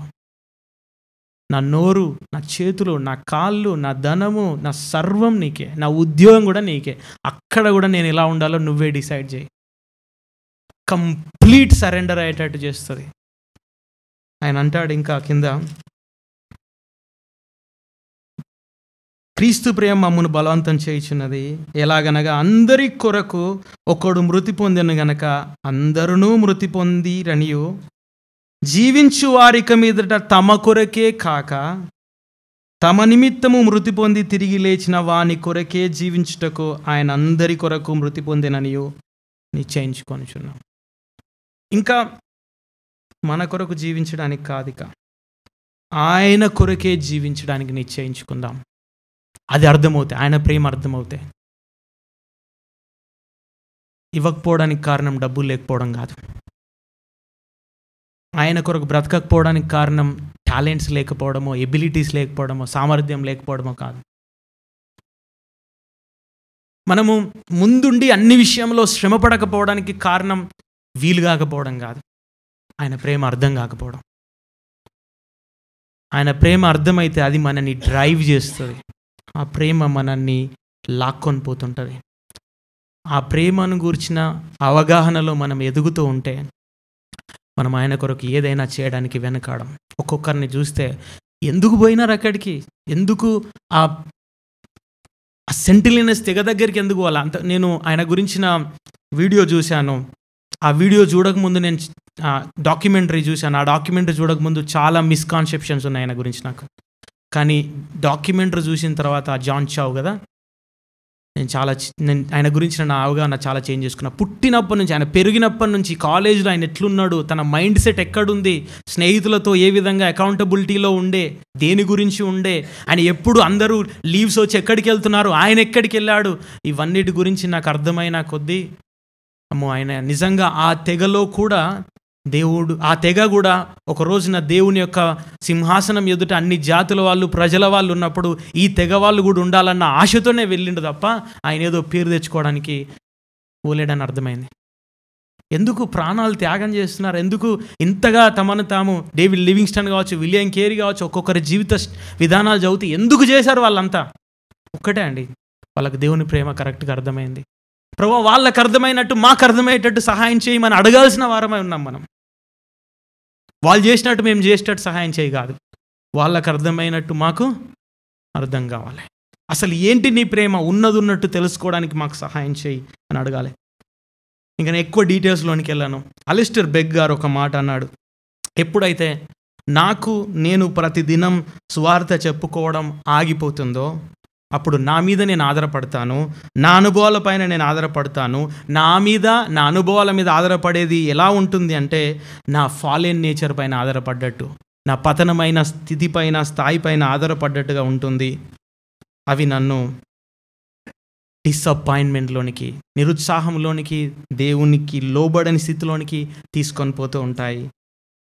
నా నోరు, నా చేతులు, నా కాళ్ళు, నా ధనము, నా సర్వం నీకే, నా ఉద్యోగం కూడా నీకే, అక్కడ కూడా నేను ఎలా ఉండాలో నువ్వే డిసైడ్ చేయి. కంప్లీట్ సరెండర్ అయ్యేటట్టు చేస్తుంది. ఆయన అంటాడు ఇంకా కింద, క్రీస్తు ప్రేమ మమ్మును బలవంతం చేయుచున్నది, ఎలాగనగా అందరి కొరకు ఒకడు మృతి పొందిన గనక అందరూ మృతి పొందిరనియు, జీవించు వారిక మీదట తమ కొరకే కాక తమ నిమిత్తము మృతి పొంది తిరిగి లేచిన వాని కొరకే జీవించుటకు ఆయన అందరి కొరకు మృతి పొందిననియు నిశ్చయించుకొనుచున్నాం. ఇంకా మన కొరకు జీవించడానికి కాదిక, ఆయన కొరకే జీవించడానికి నిశ్చయించుకుందాం. అది అర్థమవుతాయి, ఆయన ప్రేమ అర్థమవుతాయి. ఇవ్వకపోవడానికి కారణం డబ్బులు లేకపోవడం కాదు, ఆయన కొరకు బ్రతకకపోవడానికి కారణం టాలెంట్స్ లేకపోవడమో, ఎబిలిటీస్ లేకపోవడమో, సామర్థ్యం లేకపోవడమో కాదు. మనము ముందుండి అన్ని విషయంలో శ్రమ పడకపోవడానికి కారణం వీలు కాకపోవడం కాదు, ఆయన ప్రేమ అర్థం కాకపోవడం. ఆయన ప్రేమ అర్థమైతే అది మనల్ని డ్రైవ్ చేస్తుంది, ఆ ప్రేమ మనల్ని లాక్కొని పోతుంటుంది. ఆ ప్రేమను గురించిన అవగాహనలో మనం ఎదుగుతూ ఉంటే మనం ఆయన కొరకు ఏదైనా చేయడానికి వెనకాడం. ఒక్కొక్కరిని చూస్తే ఎందుకు పోయినారు అక్కడికి, ఎందుకు ఆ సెంటిలినెస్ తెగ దగ్గరికి ఎందుకు వాళ్ళ అంత. నేను ఆయన గురించిన వీడియో చూశాను. ఆ వీడియో చూడకముందు నేను డాక్యుమెంటరీ చూశాను. ఆ డాక్యుమెంటరీ చూడకముందు చాలా మిస్కాన్సెప్షన్స్ ఉన్నాయి ఆయన గురించి నాకు. కానీ డాక్యుమెంటరీ చూసిన తర్వాత జాన్ చావ్ కదా, నేను ఆయన గురించి నా అవగాహన చాలా చేంజ్ చేసుకున్నా. పుట్టినప్పటి నుంచి, ఆయన పెరిగినప్పటి నుంచి, కాలేజ్లో ఆయన ఎట్లున్నాడు, తన మైండ్ సెట్ ఎక్కడుంది, స్నేహితులతో ఏ విధంగా అకౌంటబిలిటీలో ఉండే, దేని గురించి ఉండే, ఆయన ఎప్పుడు అందరూ లీవ్స్ వచ్చి ఎక్కడికి వెళ్తున్నారు, ఆయన ఎక్కడికి వెళ్ళాడు, ఇవన్నిటి గురించి నాకు అర్థమైన కొద్దీ అమ్మో, ఆయన నిజంగా ఆ తెగలో కూడా దేవుడు, ఆ తెగ కూడా ఒక రోజున దేవుని యొక్క సింహాసనం ఎదుట అన్ని జాతుల వాళ్ళు, ప్రజల వాళ్ళు ఉన్నప్పుడు ఈ తెగ వాళ్ళు కూడా ఉండాలన్న ఆశతోనే వెళ్ళిండు తప్ప ఆయన ఏదో పేరు తెచ్చుకోవడానికి పోలేడని అర్థమైంది. ఎందుకు ప్రాణాలు త్యాగం చేస్తున్నారు, ఎందుకు ఇంతగా తమను తాము, డేవిడ్ లివింగ్స్టన్ కావచ్చు, విలియం కేరీ కావచ్చు, ఒక్కొక్కరి జీవిత విధానాలు చదివితే ఎందుకు చేశారు వాళ్ళంతా? ఒక్కటే అండి, వాళ్ళకి దేవుని ప్రేమ కరెక్ట్గా అర్థమైంది. ప్రభువా, వాళ్ళకు అర్థమైనట్టు మాకు అర్థమయ్యేటట్టు సహాయం చేయమని అడగాల్సిన వారమై ఉన్నాం మనం. వాళ్ళు చేసినట్టు మేము చేసేటట్టు సహాయం చేయి కాదు, వాళ్ళకు అర్థమైనట్టు మాకు అర్థం కావాలి. అసలు ఏంటి నీ ప్రేమ, ఉన్నట్టు తెలుసుకోవడానికి మాకు సహాయం చేయి అని అడగాలి. ఇంకా నేను ఎక్కువ డీటెయిల్స్లోనికి వెళ్ళాను. అలిస్టర్ బెగ్ గారు ఒక మాట అన్నాడు, ఎప్పుడైతే నేను ప్రతిదినం సువార్త చెప్పుకోవడం ఆగిపోతుందో అప్పుడు నా మీద నేను ఆధారపడతాను, నా అనుభవాలపైన నేను ఆధారపడతాను. నా అనుభవాల మీద ఆధారపడేది ఎలా ఉంటుంది అంటే నా ఫాలెన్ నేచర్ పైన ఆధారపడ్డట్టు, నా పతనమైన స్థితిపైన, స్థాయిపైన ఆధారపడ్డట్టుగా ఉంటుంది. అవి నన్ను డిసప్పాయింట్మెంట్లోనికి, నిరుత్సాహంలోనికి, దేవునికి లోబడని స్థితిలోనికి తీసుకొని పోతూ ఉంటాయి.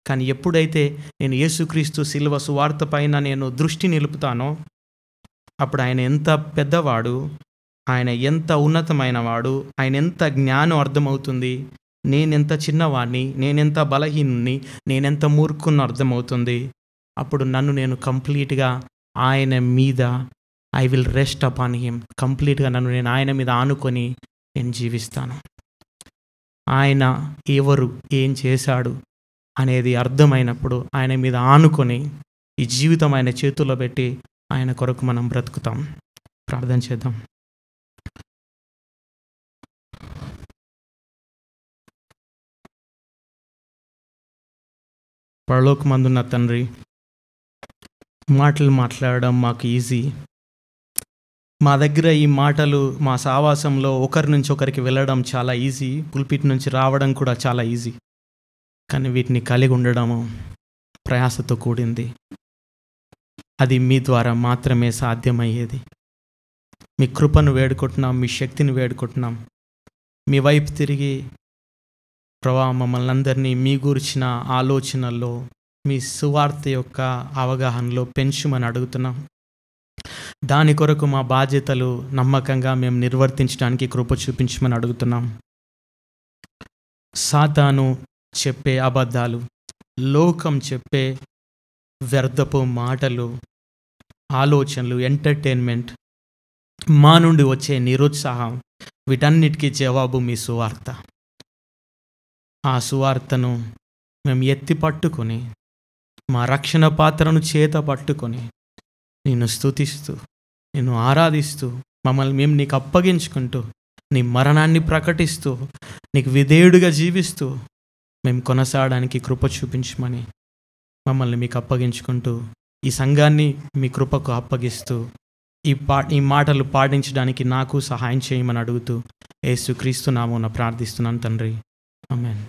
కానీ ఎప్పుడైతే నేను యేసుక్రీస్తు శిలువ సువార్త పైన నేను దృష్టి నిలుపుతానో అప్పుడు ఆయన ఎంత పెద్దవాడు, ఆయన ఎంత ఉన్నతమైన వాడు, ఆయన ఎంత జ్ఞానం అర్థమవుతుంది, నేనెంత చిన్నవాడిని, నేనెంత బలహీనుని, నేనెంత మూర్ఖుని అర్థమవుతుంది. అప్పుడు నన్ను నేను కంప్లీట్గా ఆయన మీద I will rest upon him, కంప్లీట్గా నన్ను నేను ఆయన మీద ఆనుకొని నేను జీవిస్తాను. ఆయన ఎవరు, ఏం చేశాడు అనేది అర్థమైనప్పుడు ఆయన మీద ఆనుకొని ఈ జీవితం ఆయన చేతుల్లో పెట్టి ఆయన కొరకు మనం బ్రతుకుతాం. ప్రార్థన చేద్దాం. పరలోకమందున్న తండ్రి, మాటలు మాట్లాడడం మాకు ఈజీ. మా దగ్గర ఈ మాటలు, మా సావాసంలో ఒకరి నుంచి ఒకరికి వెళ్ళడం చాలా ఈజీ, పుల్పిట్ నుంచి రావడం కూడా చాలా ఈజీ. కానీ వీటిని కలిగి ఉండడము ప్రయాసతో కూడింది. అది మీ ద్వారా మాత్రమే సాధ్యమయ్యేది. మీ కృపను వేడుకుంటున్నాం, మీ శక్తిని వేడుకుంటున్నాం. మీ వైపు తిరిగి ప్రభువా, మమ్మల్ని అందరినీ మీ గురించిన ఆలోచనల్లో, మీ సువార్త యొక్క అవగాహనలో పెంచుమని అడుగుతున్నాం. దాని కొరకు మా బాధ్యతలు నమ్మకంగా మేము నిర్వర్తించడానికి కృప చూపించమని అడుగుతున్నాం. సాతాను చెప్పే అబద్ధాలు, లోకం చెప్పే వ్యర్థపు మాటలు, ఆలోచనలు, ఎంటర్టైన్మెంట్, మా నుండి వచ్చే నిరుత్సాహం, వీటన్నిటికీ జవాబు మీ సువార్త. ఆ సువార్తను మేము ఎత్తి పట్టుకొని, మా రక్షణ పాత్రను చేత పట్టుకొని నిన్ను స్తుతిస్తూ, నిన్ను ఆరాధిస్తూ, మమ్మల్ని మేము నీకు అప్పగించుకుంటూ, నీ మరణాన్ని ప్రకటిస్తూ, నీకు విధేయుడిగా జీవిస్తూ మేము కొనసాగడానికి కృప చూపించమని మమ్మల్ని మీకు అప్పగించుకుంటూ, ఈ సంఘాన్ని మీ కృపకు అప్పగిస్తూ ఈ మాటలు పాటించడానికి నాకు సహాయం చేయమని అడుగుతూ యేసుక్రీస్తు నామమున ప్రార్థిస్తున్నాను తండ్రి. ఆమేన్.